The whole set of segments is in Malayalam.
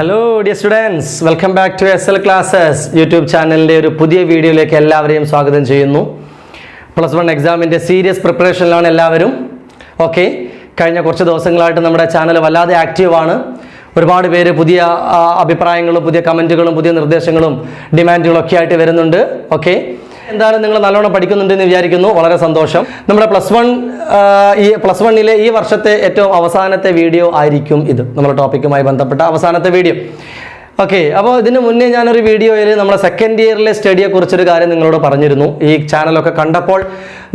Hello dear students, welcome back to SL classes YouTube ചാനലിൻ്റെ ഒരു പുതിയ വീഡിയോയിലേക്ക് എല്ലാവരെയും സ്വാഗതം ചെയ്യുന്നു. +1 എക്സാമിൻ്റെ സീരിയസ് പ്രിപ്പറേഷനിലാണ് എല്ലാവരും. ഓക്കെ, കഴിഞ്ഞ കുറച്ച് ദിവസങ്ങളായിട്ട് നമ്മുടെ ചാനൽ വല്ലാതെ ആക്റ്റീവാണ്. ഒരുപാട് പേര് പുതിയ അഭിപ്രായങ്ങളും പുതിയ കമൻറ്റുകളും പുതിയ നിർദ്ദേശങ്ങളും ഡിമാൻഡുകളും ഒക്കെ ആയിട്ട് വരുന്നുണ്ട്. ഓക്കെ, എന്തായാലും നിങ്ങൾ നല്ലോണം പഠിക്കുന്നുണ്ടെന്ന് വിചാരിക്കുന്നു. വളരെ സന്തോഷം. നമ്മുടെ +1 ഈ വർഷത്തെ ഏറ്റവും അവസാനത്തെ വീഡിയോ ആയിരിക്കും ഇത്, നമ്മുടെ ടോപ്പിക്കുമായി ബന്ധപ്പെട്ട അവസാനത്തെ വീഡിയോ. ഓക്കെ, അപ്പോൾ ഇതിന് മുന്നേ ഞാനൊരു വീഡിയോയിൽ നമ്മുടെ സെക്കൻഡ് ഇയറിലെ സ്റ്റഡിയെ കുറിച്ചൊരു കാര്യം നിങ്ങളോട് പറഞ്ഞിരുന്നു. ഈ ചാനലൊക്കെ കണ്ടപ്പോൾ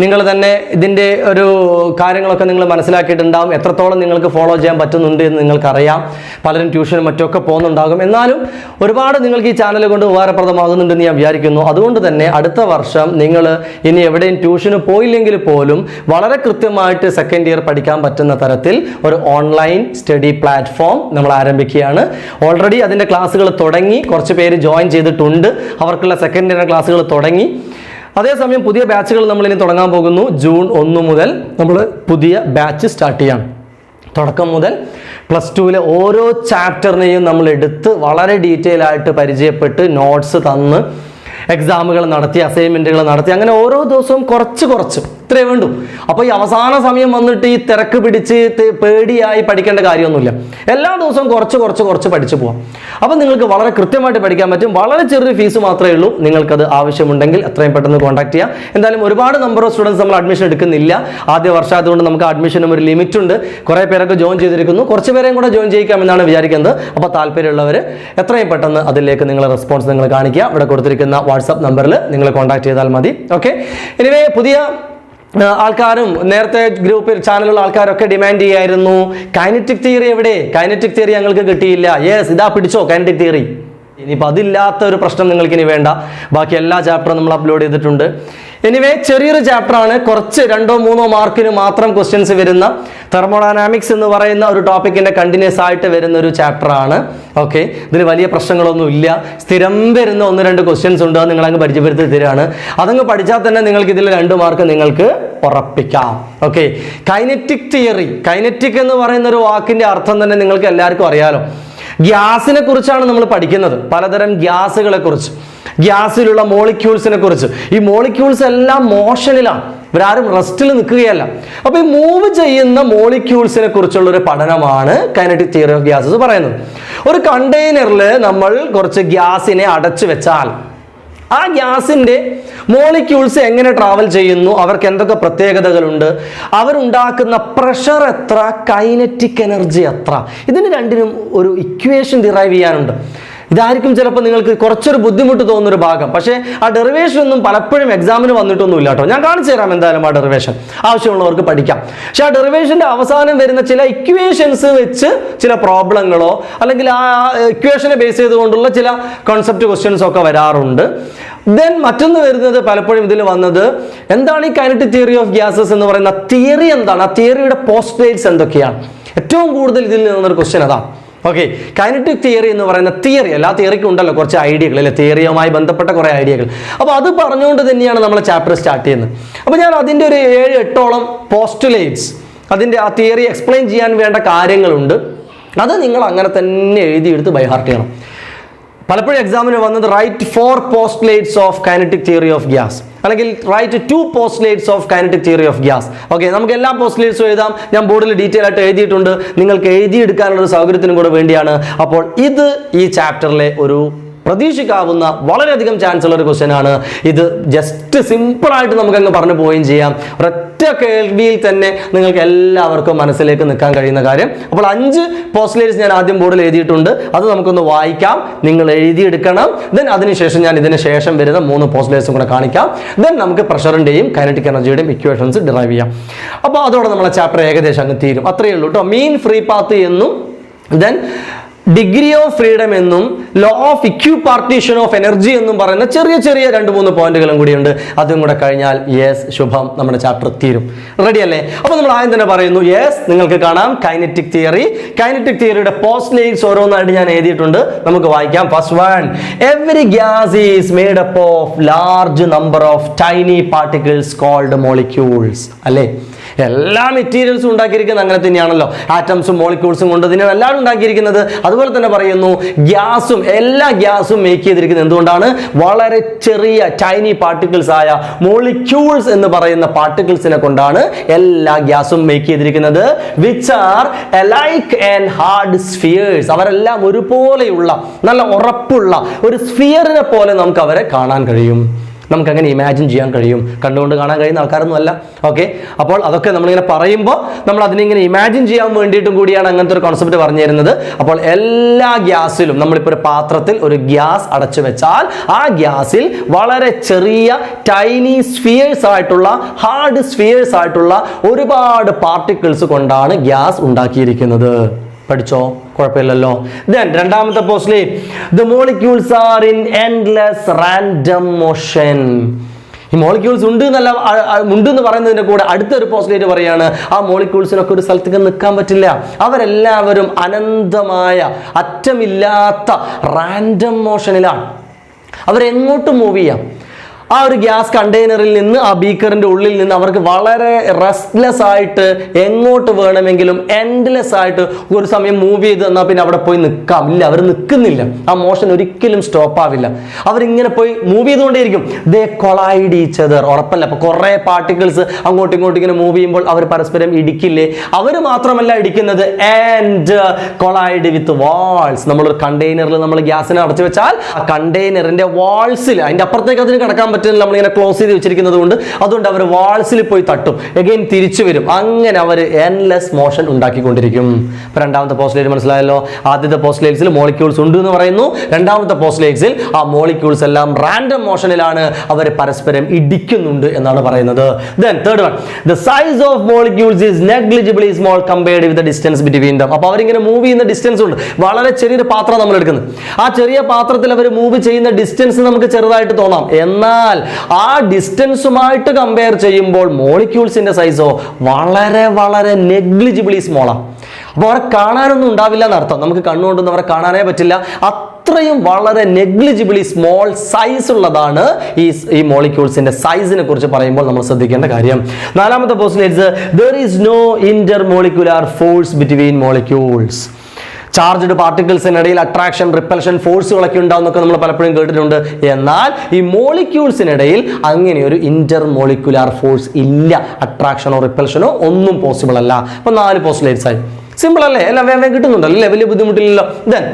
നിങ്ങൾ തന്നെ ഇതിൻ്റെ ഒരു കാര്യങ്ങളൊക്കെ നിങ്ങൾ മനസ്സിലാക്കിയിട്ടുണ്ടാകും. എത്രത്തോളം നിങ്ങൾക്ക് ഫോളോ ചെയ്യാൻ പറ്റുന്നുണ്ട് എന്ന് നിങ്ങൾക്കറിയാം. പലരും ട്യൂഷനും മറ്റൊക്കെ പോകുന്നുണ്ടാകും. എന്നാലും ഒരുപാട് നിങ്ങൾക്ക് ഈ ചാനൽ കൊണ്ട് ഉപകാരപ്രദമാകുന്നുണ്ടെന്ന് ഞാൻ വിചാരിക്കുന്നു. അതുകൊണ്ട് തന്നെ അടുത്ത വർഷം നിങ്ങൾ ഇനി എവിടെയും ട്യൂഷന് പോയില്ലെങ്കിൽ പോലും വളരെ കൃത്യമായിട്ട് സെക്കൻഡ് ഇയർ പഠിക്കാൻ പറ്റുന്ന തരത്തിൽ ഒരു ഓൺലൈൻ സ്റ്റഡി പ്ലാറ്റ്ഫോം നമ്മൾ ആരംഭിക്കുകയാണ്. ഓൾറെഡി അതിൻ്റെ ക്ലാസ്സുകൾ തുടങ്ങി, കുറച്ച് പേര് ജോയിൻ ചെയ്തിട്ടുണ്ട്. അവർക്കുള്ള സെക്കൻഡ് ഇയർ ക്ലാസ്സുകൾ തുടങ്ങി. അതേസമയം പുതിയ ബാച്ചുകൾ നമ്മൾ ഇനി തുടങ്ങാൻ പോകുന്നു. ജൂൺ 1 മുതൽ നമ്മൾ പുതിയ ബാച്ച് സ്റ്റാർട്ട് ചെയ്യാം. തുടക്കം മുതൽ +2 ഓരോ ചാപ്റ്ററിനെയും നമ്മൾ എടുത്ത് വളരെ ഡീറ്റെയിൽ ആയിട്ട് പരിചയപ്പെട്ട് നോട്ട്സ് തന്ന് എക്സാമുകൾ നടത്തി, അസൈൻമെൻറ്റുകൾ നടത്തി, അങ്ങനെ ഓരോ ദിവസവും കുറച്ച് ഇത്രേ വേണ്ടു. അപ്പോൾ ഈ അവസാന സമയം വന്നിട്ട് ഈ തിരക്ക് പിടിച്ച് പേടിയായി പഠിക്കേണ്ട കാര്യമൊന്നുമില്ല. എല്ലാ ദിവസവും കുറച്ച് പഠിച്ചു പോകാം. അപ്പോൾ നിങ്ങൾക്ക് വളരെ കൃത്യമായിട്ട് പഠിക്കാൻ പറ്റും. വളരെ ചെറിയ ഫീസ് മാത്രമേ ഉള്ളൂ. നിങ്ങൾക്കത് ആവശ്യമുണ്ടെങ്കിൽ എത്രയും പെട്ടെന്ന് കോൺടാക്ട് ചെയ്യാം. എന്തായാലും ഒരുപാട് നമ്പർ ഓഫ് സ്റ്റുഡൻസ് നമ്മൾ അഡ്മിഷൻ എടുക്കുന്നില്ല. ആദ്യ വർഷമായതുകൊണ്ട് നമുക്ക് അഡ്മിഷനും ഒരു ലിമിറ്റ് ഉണ്ട്. കുറേ പേരൊക്കെ ജോയിൻ ചെയ്തിരിക്കുന്നു. കുറച്ച് പേരെയും കൂടെ ജോയിൻ ചെയ്യിക്കാമെന്നാണ് വിചാരിക്കുന്നത്. അപ്പോൾ താല്പര്യമുള്ളവർ എത്രയും പെട്ടെന്ന് അതിലേക്ക് നിങ്ങൾ റെസ്പോൺസ് നിങ്ങൾ കാണിക്കുക. ഇവിടെ കൊടുത്തിരിക്കുന്ന വാട്സാപ്പ് നമ്പറിൽ നിങ്ങൾ കോൺടാക്ട് ചെയ്താൽ മതി. ഓക്കെ, എനിവേ പുതിയ ആൾക്കാരും നേരത്തെ ഗ്രൂപ്പിൽ ചാനലുള്ള ആൾക്കാരൊക്കെ ഡിമാൻഡ് ചെയ്യായിരുന്നു, കൈനറ്റിക് തിയറി എവിടെ? കൈനറ്റിക് തിയറി ഞങ്ങൾക്ക് കിട്ടിയില്ല. യെസ്, ഇതാ പിടിച്ചോ കൈനറ്റിക് തിയറി. ഇനിയിപ്പോൾ അതില്ലാത്ത ഒരു പ്രശ്നം നിങ്ങൾക്ക് ഇനി വേണ്ട. ബാക്കി എല്ലാ ചാപ്റ്ററും നമ്മൾ അപ്ലോഡ് ചെയ്തിട്ടുണ്ട്. എനിവേ ചെറിയൊരു ചാപ്റ്ററാണ്, കുറച്ച് 2-3 മാർക്കിന് മാത്രം ക്വസ്റ്റ്യൻസ് വരുന്ന തെർമോഡൈനാമിക്സ് എന്ന് പറയുന്ന ഒരു ടോപ്പിക്കിന്റെ കണ്ടിന്യൂസ് ആയിട്ട് വരുന്ന ഒരു ചാപ്റ്ററാണ്. ഓക്കെ, ഇതിന് വലിയ പ്രശ്നങ്ങളൊന്നും ഇല്ല. സ്ഥിരം വരുന്ന 1-2 ക്വസ്റ്റ്യൻസ് ഉണ്ട്. അത് നിങ്ങളങ്ങ് പരിചയപ്പെടുത്തി തരികയാണ്. അതങ്ങ് പഠിച്ചാൽ തന്നെ നിങ്ങൾക്ക് ഇതിൽ 2 മാർക്ക് നിങ്ങൾക്ക് ഉറപ്പിക്കാം. Okay, kinetic theory. കൈനറ്റിക് എന്ന് പറയുന്ന ഒരു വാക്കിന്റെ അർത്ഥം തന്നെ നിങ്ങൾക്ക് എല്ലാവർക്കും അറിയാലോ. ഗ്യാസിനെ കുറിച്ചാണ് നമ്മൾ പഠിക്കുന്നത്. പലതരം ഗ്യാസുകളെ കുറിച്ച്, ഗ്യാസിലുള്ള മോളിക്യൂൾസിനെ കുറിച്ച്. ഈ മോളിക്യൂൾസ് എല്ലാം മോഷനിലാണ്, ഇവരാരും റെസ്റ്റിൽ നിൽക്കുകയല്ല. അപ്പോൾ ഈ മൂവ് ചെയ്യുന്ന മോളിക്യൂൾസിനെ കുറിച്ചുള്ള ഒരു പഠനമാണ് കൈനറ്റിക് തിയറി ഓഫ് ഗ്യാസസ് പറയുന്നത്. ഒരു കണ്ടെയ്നറിൽ നമ്മൾ കുറച്ച് ഗ്യാസിനെ അടച്ചു വെച്ചാൽ ആ ഗ്യാസിന്റെ മോളിക്യൂൾസ് എങ്ങനെ ട്രാവൽ ചെയ്യുന്നു, അവർക്ക് എന്തൊക്കെ പ്രത്യേകതകളുണ്ട്, അവരുണ്ടാക്കുന്ന പ്രഷർ എത്ര, കൈനറ്റിക് എനർജി എത്ര, ഇതിന് രണ്ടിനും ഒരു ഇക്വേഷൻ ഡിറൈവ് ചെയ്യാനുണ്ട്. ഇതായിരിക്കും ചിലപ്പോൾ നിങ്ങൾക്ക് കുറച്ചൊരു ബുദ്ധിമുട്ട് തോന്നുന്നൊരു ഭാഗം. പക്ഷേ ആ ഡെറിവേഷൻ ഒന്നും പലപ്പോഴും എക്സാമിന് വന്നിട്ടൊന്നുമില്ല കേട്ടോ. ഞാൻ കാണിച്ചു തരാം എന്തായാലും ആ ഡെറിവേഷൻ, ആവശ്യമുള്ളവർക്ക് പഠിക്കാം. പക്ഷെ ആ ഡെറിവേഷന്റെ അവസാനം വരുന്ന ചില ഇക്വേഷൻസ് വെച്ച് ചില പ്രോബ്ലങ്ങളോ അല്ലെങ്കിൽ ആ ഇക്വേഷനെ ബേസ് ചെയ്തുകൊണ്ടുള്ള ചില കോൺസെപ്റ്റ് ക്വസ്റ്റ്യൻസ് ഒക്കെ വരാറുണ്ട്. ദെൻ മറ്റൊന്ന് വരുന്നത് പലപ്പോഴും ഇതിൽ വന്നത് എന്താണ് ഈ കൈനറ്റിക് തിയറി ഓഫ് ഗ്യാസസ് എന്ന് പറയുന്ന തിയറി എന്താണ്, ആ തിയറിയുടെ പോസ്റ്റ്ലേറ്റ്സ് എന്തൊക്കെയാണ്. ഏറ്റവും കൂടുതൽ ഇതിൽ നിന്നൊരു ക്വസ്റ്റ്യൻ അതാണ്. ഓക്കെ, കൈനറ്റിക് തിയറി എന്ന് പറയുന്ന തിയറി, എല്ലാ തിയറിക്കും ഉണ്ടല്ലോ കുറച്ച് ഐഡിയകൾ അല്ലെ, തിയറിയുമായി ബന്ധപ്പെട്ട കുറേ ഐഡിയകൾ. അപ്പോൾ അത് പറഞ്ഞുകൊണ്ട് തന്നെയാണ് നമ്മൾ ചാപ്റ്റർ സ്റ്റാർട്ട് ചെയ്യുന്നത്. അപ്പോൾ ഞാൻ അതിൻ്റെ ഒരു 7-8ഓളം പോസ്റ്റുലേറ്റ്സ്, അതിൻ്റെ ആ തിയറി എക്സ്പ്ലെയിൻ ചെയ്യാൻ വേണ്ട കാര്യങ്ങളുണ്ട്. അത് നിങ്ങൾ അങ്ങനെ തന്നെ എഴുതിയെടുത്ത് ബൈ ഹാർട്ട് ചെയ്യണം. പലപ്പോഴും എക്സാമിന് വന്നത് write 4 postulates of kinetic theory of gas, അല്ലെങ്കിൽ write 2 postulates of kinetic theory of gas. Okay, നമുക്ക് എല്ലാ പോസ്റ്റ്ലേറ്റ്സും എഴുതാം. ഞാൻ ബോർഡിൽ ഡീറ്റെയിൽ ആയിട്ട് എഴുതിയിട്ടുണ്ട്. നിങ്ങൾക്ക് എഴുതിയെടുക്കാനുള്ള ഒരു സൗകര്യത്തിനും കൂടെ വേണ്ടിയാണ്. അപ്പോൾ ഇത് ഈ ചാപ്റ്ററിലെ ഒരു പ്രതീക്ഷിക്കാവുന്ന വളരെയധികം ചാൻസ് ഉള്ള ഒരു ക്വസ്റ്റ്യൻ ആണ്. ഇത് ജസ്റ്റ് സിമ്പിളായിട്ട് നമുക്കങ്ങ് പറഞ്ഞു പോവുകയും ചെയ്യാം. ഒരൊറ്റ കേൾവിയിൽ തന്നെ നിങ്ങൾക്ക് എല്ലാവർക്കും മനസ്സിലേക്ക് നിൽക്കാൻ കഴിയുന്ന കാര്യം. അപ്പോൾ 5 പോസ്റ്റ്ലേറ്റ്സ് ഞാൻ ആദ്യം ബോർഡിൽ എഴുതിയിട്ടുണ്ട്. അത് നമുക്കൊന്ന് വായിക്കാം, നിങ്ങൾ എഴുതിയെടുക്കണം. ദെൻ അതിനുശേഷം ഞാൻ ഇതിന് ശേഷം വരുന്ന 3 പോസ്റ്റ്ലേറ്റ്സും കൂടെ കാണിക്കാം. ദെൻ നമുക്ക് പ്രഷറിൻ്റെയും കൈനറ്റിക് എനർജിയുടെയും ഇക്വേഷൻസ് ഡിറൈവ് ചെയ്യാം. അപ്പോൾ അതോടെ നമ്മളെ ചാപ്റ്റർ ഏകദേശം അങ്ങ് തീരും. അത്രയേ ഉള്ളൂ കേട്ടോ. മീൻ ഫ്രീ പാത്ത് എന്നും ദെൻ ഡിഗ്രി ഓഫ് ഫ്രീഡം എന്നും law of equipartition of energy എന്നും പറയുന്ന ചെറിയ 2-3 പോയിന്റുകളും കൂടിയുണ്ട്. അതും കൂടെ കഴിഞ്ഞാൽ യെസ് ശുഭം, നമ്മുടെ ചാപ്റ്റർ തീരും. റെഡി അല്ലേ? അപ്പോൾ നമ്മൾ ആദ്യം തന്നെ പറയുന്നു, യെസ് നിങ്ങൾക്ക് കാണാം കൈനറ്റിക് തിയറി. കൈനറ്റിക് തിയറിയുടെ പോസ്റ്റ്ലേറ്റ്സ് ഓരോന്നായിട്ട് ഞാൻ എഴുതിയിട്ടുണ്ട്. നമുക്ക് വായിക്കാം. First one, every gas is made up of large number of tiny particles called molecules. അല്ലേ? എല്ലാ മെറ്റീരിയൽസും ഉണ്ടാക്കിയിരിക്കുന്നത് അങ്ങനെ തന്നെയാണല്ലോ. ആറ്റംസും മോളിക്യൂൾസും കൊണ്ട് ഇതിനെ എല്ലാം ഉണ്ടാക്കിയിരിക്കുന്നത്. അതുപോലെ തന്നെ പറയുന്നു ഗ്യാസും, എല്ലാ ഗ്യാസും മേക്ക് ചെയ്തിരിക്കുന്നത് എന്തുകൊണ്ടാണ്? വളരെ ചെറിയ ടൈനി പാർട്ടിക്കിൾസ് ആയ മോളിക്യൂൾസ് എന്ന് പറയുന്ന പാർട്ടിക്കിൾസിനെ കൊണ്ടാണ് എല്ലാ ഗ്യാസും മേക്ക് ചെയ്തിരിക്കുന്നത്. Which are alike and hard spheres. അവരെല്ലാം ഒരുപോലെയുള്ള നല്ല ഉറപ്പുള്ള ഒരു സ്ഫിയറിനെ പോലെ നമുക്ക് അവരെ കാണാൻ കഴിയും. നമുക്ക് അങ്ങനെ ഇമാജിൻ ചെയ്യാൻ കഴിയും. കണ്ടുകൊണ്ട് കാണാൻ കഴിയുന്ന ആൾക്കാരൊന്നും അല്ല. ഓക്കെ, അപ്പോൾ അതൊക്കെ നമ്മളിങ്ങനെ പറയുമ്പോൾ നമ്മൾ അതിനെ ഇങ്ങനെ ഇമാജിൻ ചെയ്യാൻ വേണ്ടിയിട്ടും കൂടിയാണ് അങ്ങനത്തെ ഒരു കോൺസെപ്റ്റ് പറഞ്ഞു തരുന്നത്. അപ്പോൾ എല്ലാ ഗ്യാസിലും, നമ്മളിപ്പോൾ ഒരു പാത്രത്തിൽ ഒരു ഗ്യാസ് അടച്ചു വെച്ചാൽ ആ ഗ്യാസിൽ വളരെ ചെറിയ ടൈനി സ്ഫിയേഴ്സ് ആയിട്ടുള്ള, ഹാർഡ് സ്ഫിയേഴ്സ് ആയിട്ടുള്ള ഒരുപാട് പാർട്ടിക്കിൾസ് കൊണ്ടാണ് ഗ്യാസ് ഉണ്ടാക്കിയിരിക്കുന്നത്. പഠിച്ചോ? കുഴപ്പമില്ലല്ലോ. ദെൻ രണ്ടാമത്തെ postulate, the molecules are in endless random motion. ഈ മോളിക്യൂൾസ് ഉണ്ടെന്ന് പറയുന്നതിന്റെ കൂടെ അടുത്തൊരു പോസ്റ്റ്ലേറ്റ് പറയാണ് ആ മോളിക്യൂൾസിനൊക്കെ ഒരു സ്ഥലത്തേക്ക് നിൽക്കാൻ പറ്റില്ല. അവരെല്ലാവരും അനന്തമായ, അറ്റമില്ലാത്ത റാൻഡം മോഷനിലാണ്. അവരെങ്ങോട്ടും മൂവ് ചെയ്യാം. ആ ഒരു ഗ്യാസ് കണ്ടെയ്നറിൽ നിന്ന്, ആ ബീക്കറിന്റെ ഉള്ളിൽ നിന്ന് അവർക്ക് വളരെ റെസ്റ്റ്ലെസ് ആയിട്ട് എങ്ങോട്ട് വേണമെങ്കിലും എൻഡ്ലെസ് ആയിട്ട് ഒരു സമയം മൂവ് ചെയ്ത് തന്നാൽ പിന്നെ അവിടെ പോയി നിൽക്കാം. ഇല്ല, അവർ നിൽക്കുന്നില്ല. ആ മോഷൻ ഒരിക്കലും സ്റ്റോപ്പ് ആവില്ല. അവരിങ്ങനെ പോയി മൂവ് ചെയ്തുകൊണ്ടേയിരിക്കും. ദേ കൊളൈഡ് ഈച്ച് അതർ. ഉറപ്പല്ല, അപ്പൊ കുറെ പാർട്ടിക്കിൾസ് അങ്ങോട്ടും ഇങ്ങോട്ടും ഇങ്ങനെ മൂവ് ചെയ്യുമ്പോൾ അവർ പരസ്പരം ഇടിക്കില്ലേ? അവർ മാത്രമല്ല ഇടിക്കുന്നത്, ആൻഡ് കൊളൈഡ് വിത്ത് വാൾസ്. നമ്മളൊരു കണ്ടെയ്നറിൽ നമ്മൾ ഗ്യാസിനെ അടച്ചു വെച്ചാൽ ആ കണ്ടെയ്നറിന്റെ വാൾസിൽ, അതിന്റെ അപ്പുറത്തേക്ക് അതിന് കിടക്കാൻ പറ്റില്ല, നമ്മളിങ്ങനെ ക്ലോസ് ചെയ്ത് വെച്ചിരിക്കുന്നത് കൊണ്ട്. അതുകൊണ്ട് അവർ വാൾസിൽ പോയി തട്ടും, എഗെയിൻ തിരിച്ചു വരും. അങ്ങനെ അവർ എൻലെസ് മോഷൻ ഉണ്ടാക്കിക്കൊണ്ടിരിക്കും. ഇപ്പൊ രണ്ടാമത്തെ പോസ്റ്റ്ലേറ്റ് മനസ്സിലായല്ലോ. ആദ്യത്തെ പോസ്റ്റ്ലേറ്റ്സിൽ മോളിക്യൂൾസ് ഉണ്ട് എന്ന് പറയുന്നു. രണ്ടാമത്തെ പോസ്റ്റ്ലേറ്റ്സിൽ ആ മോളിക്യൂൾസ് എല്ലാം റാൻഡം മോഷനിലാണ്, അവർ പരസ്പരം ഇടിക്കുന്നുണ്ട് എന്നാണ് പറയുന്നത്. Then third one, the size of molecules is negligibly small compared with the distance between them. അപ്പോൾ അവരിങ്ങനെ മൂവ് ചെയ്യുന്ന ഡിസ്റ്റൻസ് ഉണ്ട്. വളരെ ചെറിയൊരു പാത്രം നമ്മൾ എടുക്കുന്നത്. ആ ചെറിയ പാത്രത്തിൽ അവർ മൂവ് ചെയ്യുന്ന ഡിസ്റ്റൻസ് നമുക്ക് ചെറുതായിട്ട് തോന്നാം. എന്നാൽ ആ ഡിസ്റ്റൻസുമായിട്ട് കമ്പയർ ചെയ്യുമ്പോൾ മോളിക്യൂൾസിന്റെ സൈസോ വളരെ വളരെ നെഗ്ലിജിബിളി സ്മോളാണ്. അപ്പോൾ അവരെ കാണാനൊന്നും ഉണ്ടാവില്ല എന്നർത്ഥം. നമുക്ക് കണ്ണുകൊണ്ടൊന്നും അവരെ കാണാനേ പറ്റില്ല. അത്രയും വളരെ നെഗ്ലിജിബിളി സ്മോൾ സൈസ് ഉള്ളതാണ് ഈ മോളിക്യൂൾസിന്റെ സൈസിനെ കുറിച്ച് പറയുമ്പോൾ നമ്മൾ ശ്രദ്ധിക്കേണ്ട കാര്യം. നാലാമത്തെ postulates, there is no intermolecular force between molecules. Charged പാർട്ടിക്കിൾസിനിടയിൽ അട്രാക്ഷൻ, റിപ്പൽഷൻ ഫോഴ്സുകളൊക്കെ ഉണ്ടാവുന്നൊക്കെ നമ്മൾ പലപ്പോഴും കേട്ടിട്ടുണ്ട്. എന്നാൽ ഈ മോളിക്യൂൾസിനിടയിൽ അങ്ങനെ ഒരു ഇന്റർ മോളിക്കുലാർ ഫോഴ്സ് ഇല്ല. അട്രാക്ഷനോ റിപ്പൽഷനോ ഒന്നും പോസിബിൾ അല്ല. അപ്പൊ 4 പോസ്റ്റ്ലേറ്റ്സ് ആയി. സിമ്പിൾ അല്ലേ? എല്ലാം വേഗം കിട്ടുന്നുണ്ടല്ലോ, വലിയ ബുദ്ധിമുട്ടില്ലല്ലോ. ദെൻ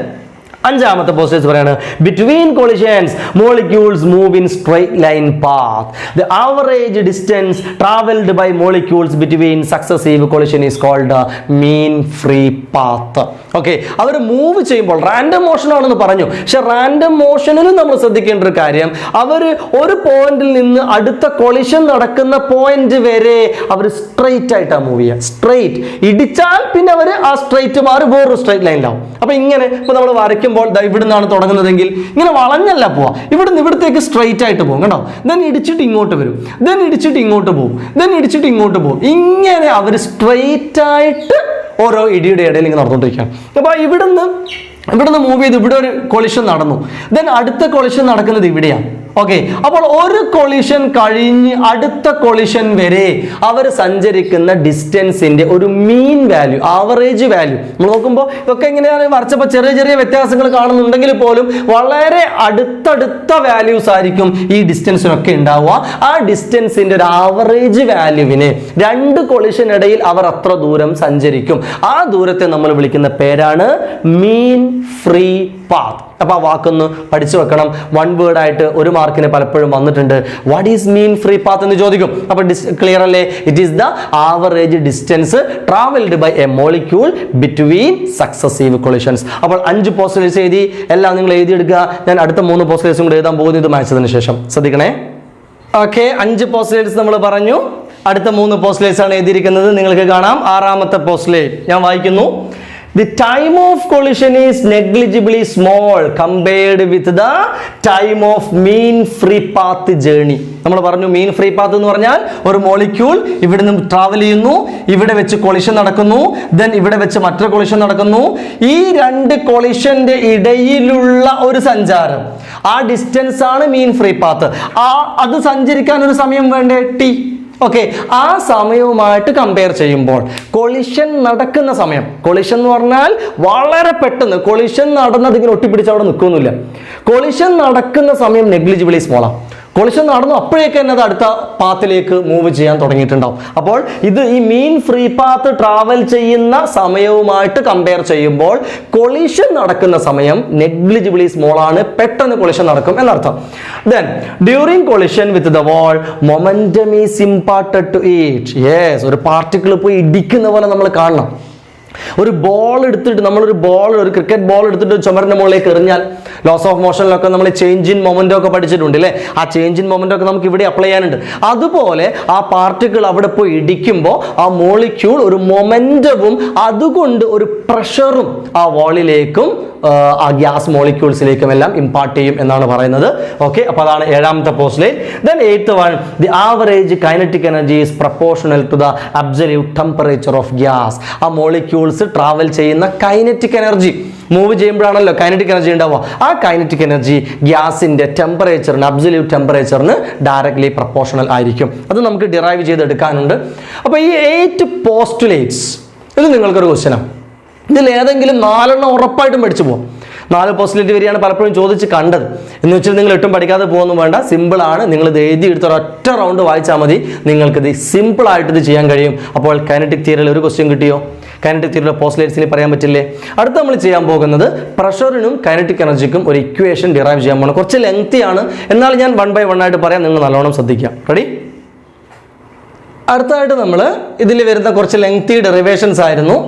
അഞ്ചാമത്തെ പോസ്റ്റേഴ്സ് പറയാണ്, between collisions molecules move in straight line path. The average distance travelled by molecules between successive collision is called mean free path. Okay, അവർ മൂവ് ചെയ്യുമ്പോൾ റാൻഡം മോഷൻ ആണെന്ന് പറഞ്ഞു. പക്ഷെ റാൻഡം മോഷനിലും നമ്മൾ ശ്രദ്ധിക്കേണ്ട ഒരു കാര്യം, അവർ ഒരു പോയിന്റിൽ നിന്ന് അടുത്ത കൊളിഷൻ നടക്കുന്ന പോയിന്റ് വരെ അവർ സ്ട്രെയിറ്റ് ആയിട്ടാണ് മൂവ് ചെയ്യുക. സ്ട്രെയിറ്റ് ഇടിച്ചാൽ പിന്നെ അവർ ആ സ്ട്രെയിറ്റ് മാറി വേറൊരു സ്ട്രെയിറ്റ് ലൈനിലാവും. അപ്പൊ ഇങ്ങനെ ഇപ്പൊ നമ്മൾ വരയ്ക്കുമ്പോൾ ഇവിടുന്നാണ് തുടങ്ങുന്നതെങ്കിൽ ഇങ്ങനെ വളഞ്ഞല്ല പോവാ, ഇവിടുന്ന് ഇവിടത്തേക്ക് സ്ട്രെയിറ്റ് ആയിട്ട് പോകും കേട്ടോ. ദെൻ ഇടിച്ചിട്ട് ഇങ്ങോട്ട് വരും, ദെൻ ഇടിച്ചിട്ട് ഇങ്ങോട്ട് പോകും, ദെൻ ഇടിച്ചിട്ട് ഇങ്ങോട്ട് പോകും. ഇങ്ങനെ അവർ സ്ട്രെയിറ്റ് ആയിട്ട് ഓരോ ഇടിയുടെ ഇടയിൽ ഇങ്ങനെ നടന്നുകൊണ്ടിരിക്കുകയാണ്. അപ്പൊ ഇവിടുന്ന് മൂവ് ചെയ്ത് ഇവിടെ ഒരു കൊളിഷൻ നടന്നു, ദെൻ അടുത്ത കൊളിഷൻ നടക്കുന്നത് ഇവിടെയാണ്. ഓക്കെ, അപ്പോൾ ഒരു കൊളിഷൻ കഴിഞ്ഞ് അടുത്ത കൊളിഷൻ വരെ അവർ സഞ്ചരിക്കുന്ന ഡിസ്റ്റൻസിന്റെ ഒരു മീൻ വാല്യൂ, ആവറേജ് വാല്യൂ നമ്മൾ നോക്കുമ്പോൾ ഇതൊക്കെ ഇങ്ങനെയാണ് വരച്ചപ്പോൾ ചെറിയ ചെറിയ വ്യത്യാസങ്ങൾ കാണുന്നുണ്ടെങ്കിൽ പോലും വളരെ അടുത്തടുത്ത വാല്യൂസ് ആയിരിക്കും ഈ ഡിസ്റ്റൻസിനൊക്കെ ഉണ്ടാവുക. ആ ഡിസ്റ്റൻസിന്റെ ഒരു ആവറേജ് വാല്യൂവിന് 2 കൊളിഷൻ ഇടയിൽ അവർ അത്ര ദൂരം സഞ്ചരിക്കും. ആ ദൂരത്തെ നമ്മൾ വിളിക്കുന്ന പേരാണ് മീൻ ഫ്രീ പാത്ത്. അപ്പൊ ആ വാക്കൊന്ന് പഠിച്ചു വെക്കണം. 1 വേർഡ് ആയിട്ട് 1 മാർക്കിന് പലപ്പോഴും വന്നിട്ടുണ്ട്. What is mean free path എന്ന് ചോദിക്കും. അപ്പൊ ക്ലിയർ അല്ലേ? It is the average distance travelled by a molecule between successive collisions. അപ്പോൾ 5 പോസ്റ്റേഴ്സ് എഴുതി, എല്ലാം നിങ്ങൾ എഴുതിയെടുക്കുക. ഞാൻ അടുത്ത 3 പോസ്റ്റേഴ്സും കൂടെ എഴുതാൻ പോകുന്നത് മായ്ച്ചതിന് ശേഷം ശ്രദ്ധിക്കണേ. ഓക്കെ, 5 പോസ്റ്റേഴ്സ് നമ്മൾ പറഞ്ഞു. അടുത്ത 3 പോസ്റ്റേഴ്സ് ആണ് എഴുതിയിരിക്കുന്നത്. നിങ്ങൾക്ക് കാണാം. 6ാമത്തെ പോസ്റ്റേഴ്സ് ഞാൻ വായിക്കുന്നു. The time of collision is negligibly small compared with the time of mean free path journey. നമ്മൾ പറഞ്ഞു മീൻ ഫ്രീ പാത്ത് എന്ന് പറഞ്ഞാൽ ഒരു മോളിക്യൂൾ ഇവിടെ നിന്ന് ട്രാവൽ ചെയ്യുന്നു, ഇവിടെ വെച്ച് കൊളിഷൻ നടക്കുന്നു, ദെൻ ഇവിടെ വെച്ച് മറ്റൊരു കൊളിഷൻ നടക്കുന്നു. ഈ 2 കൊളിഷന്റെ ഇടയിലുള്ള ഒരു സഞ്ചാരം, ആ ഡിസ്റ്റൻസ് ആണ് മീൻ ഫ്രീ പാത്ത്. അത് സഞ്ചരിക്കാൻ ഒരു സമയം വേണ്ടേ? ടി. ഓക്കെ, ആ സമയവുമായിട്ട് കമ്പയർ ചെയ്യുമ്പോൾ കൊളിഷൻ നടക്കുന്ന സമയം, കൊളിഷൻ എന്ന് പറഞ്ഞാൽ വളരെ പെട്ടെന്ന് കൊളിഷൻ നടന്നത് ഇങ്ങനെ ഒട്ടിപ്പിടിച്ച് അവിടെ നിൽക്കുന്നില്ല. കൊളിഷൻ നടക്കുന്ന സമയം നെഗ്ലിജിബിളി സ്മോളാണ്. കൊളിഷൻ നടന്നു അപ്പോഴേക്ക് തന്നെ അത് അടുത്ത പാത്തിലേക്ക് മൂവ് ചെയ്യാൻ തുടങ്ങിയിട്ടുണ്ടാവും. അപ്പോൾ ഇത് ഈ മീൻ ഫ്രീ പാത്ത് ട്രാവൽ ചെയ്യുന്ന സമയവുമായിട്ട് കമ്പയർ ചെയ്യുമ്പോൾ കൊളിഷൻ നടക്കുന്ന സമയം നെഗ്ലിജിബിളി സ്മോൾ ആണ്, പെട്ടെന്ന് കൊളിഷൻ നടക്കും എന്നർത്ഥം. Then during collision with the wall, momentum is imparted to it. Yes, ഒരു പാർട്ടിക്കിൾ പോയി ഇടിക്കുന്ന പോലെ നമ്മൾ കാണണം. ഒരു ബോൾ എടുത്തിട്ട് ഒരു ക്രിക്കറ്റ് ബോൾ എടുത്തിട്ട് ചുമരിന്റെ മുകളിലേക്ക് എറിഞ്ഞാൽ ലോസ് ഓഫ് മോഷനിലൊക്കെ നമ്മൾ ചേഞ്ച് ഇൻ മൊമെന്റോ ഒക്കെ പഠിച്ചിട്ടുണ്ട് അല്ലേ? ആ ചേഞ്ച് ഇൻ മൊമെന്റോ ഒക്കെ നമുക്ക് ഇവിടെ അപ്ലൈ ചെയ്യാനുണ്ട്. അതുപോലെ ആ പാർട്ടിക്കിൾ അവിടെ പോയി ഇടിക്കുമ്പോൾ ആ മോളിക്യൂൾ ഒരു മൊമെന്റവും അതുകൊണ്ട് ഒരു പ്രഷറും ആ വാളിലേക്കും ആ ഗ്യാസ് മോളിക്യൂൾസിലേക്കും എല്ലാം ഇമ്പാർട്ട് ചെയ്യും എന്നാണ് പറയുന്നത്. ഓക്കെ, അപ്പോൾ അതാണ് ഏഴാമത്തെ postulate. Then eighth one, the average kinetic energy is proportional to the absolute temperature of gas. ആ മോളിക്യൂൾസ് ട്രാവൽ ചെയ്യുന്ന കൈനറ്റിക് എനർജി, മൂവ് ചെയ്യുമ്പോഴാണല്ലോ കൈനറ്റിക് എനർജി ഉണ്ടാവുക. ആ കൈനറ്റിക് എനർജി ഗ്യാസിന്റെ ടെമ്പറേച്ചറിന്, അബ്സല്യൂട്ട് ടെമ്പറേച്ചറിന് ഡയറക്ട്ലി പ്രൊപ്പോർഷണൽ ആയിരിക്കും. അത് നമുക്ക് ഡിറൈവ് ചെയ്തെടുക്കാനുണ്ട്. അപ്പോൾ ഈ 8 പോസ്റ്റുലേറ്റ്സ് ഇത് നിങ്ങൾക്കൊരു ക്വസ്റ്റ്യനാണ്. ഇതിൽ ഏതെങ്കിലും 4 ഉറപ്പായിട്ടും പഠിച്ചു പോകും. 4 പോസ്റ്റുലേറ്റ് വരികയാണ് പലപ്പോഴും ചോദിച്ച് കണ്ടത്. എന്ന് വെച്ചാൽ നിങ്ങൾ ഒട്ടും പഠിക്കാതെ പോകുന്നു വേണ്ട, സിമ്പിളാണ്. നിങ്ങൾ ഇത് എഴുതി എടുത്ത ഒറ്റ റൗണ്ട് വായിച്ചാൽ മതി, നിങ്ങൾക്കിത് സിമ്പിളായിട്ട് ഇത് ചെയ്യാൻ കഴിയും. അപ്പോൾ കൈനറ്റിക് തിയറിയിൽ ഒരു ക്വസ്റ്റ്യൻ കിട്ടിയോ? കൈനറ്റിക് തിയറിയുടെ പോസ്റ്റുലേറ്റ്സിന് പറയാൻ പറ്റില്ലേ? അടുത്ത നമ്മൾ ചെയ്യാൻ പോകുന്നത് പ്രഷറിനും കൈനറ്റിക് എനർജിക്കും ഒരു ഇക്വേഷൻ ഡിറൈവ് ചെയ്യാൻ പോകണം. കുറച്ച് ലെങ്തിയാണ്, എന്നാൽ ഞാൻ 1 by 1 ആയിട്ട് പറയാം, നിങ്ങൾ നല്ലോണം ശ്രദ്ധിക്കാം. റെഡി? അടുത്തതായിട്ട് നമ്മൾ ഇതിൽ വരുന്ന കുറച്ച് ലെങ്തി ഡെറിവേഷൻസ് ആയിരുന്നു,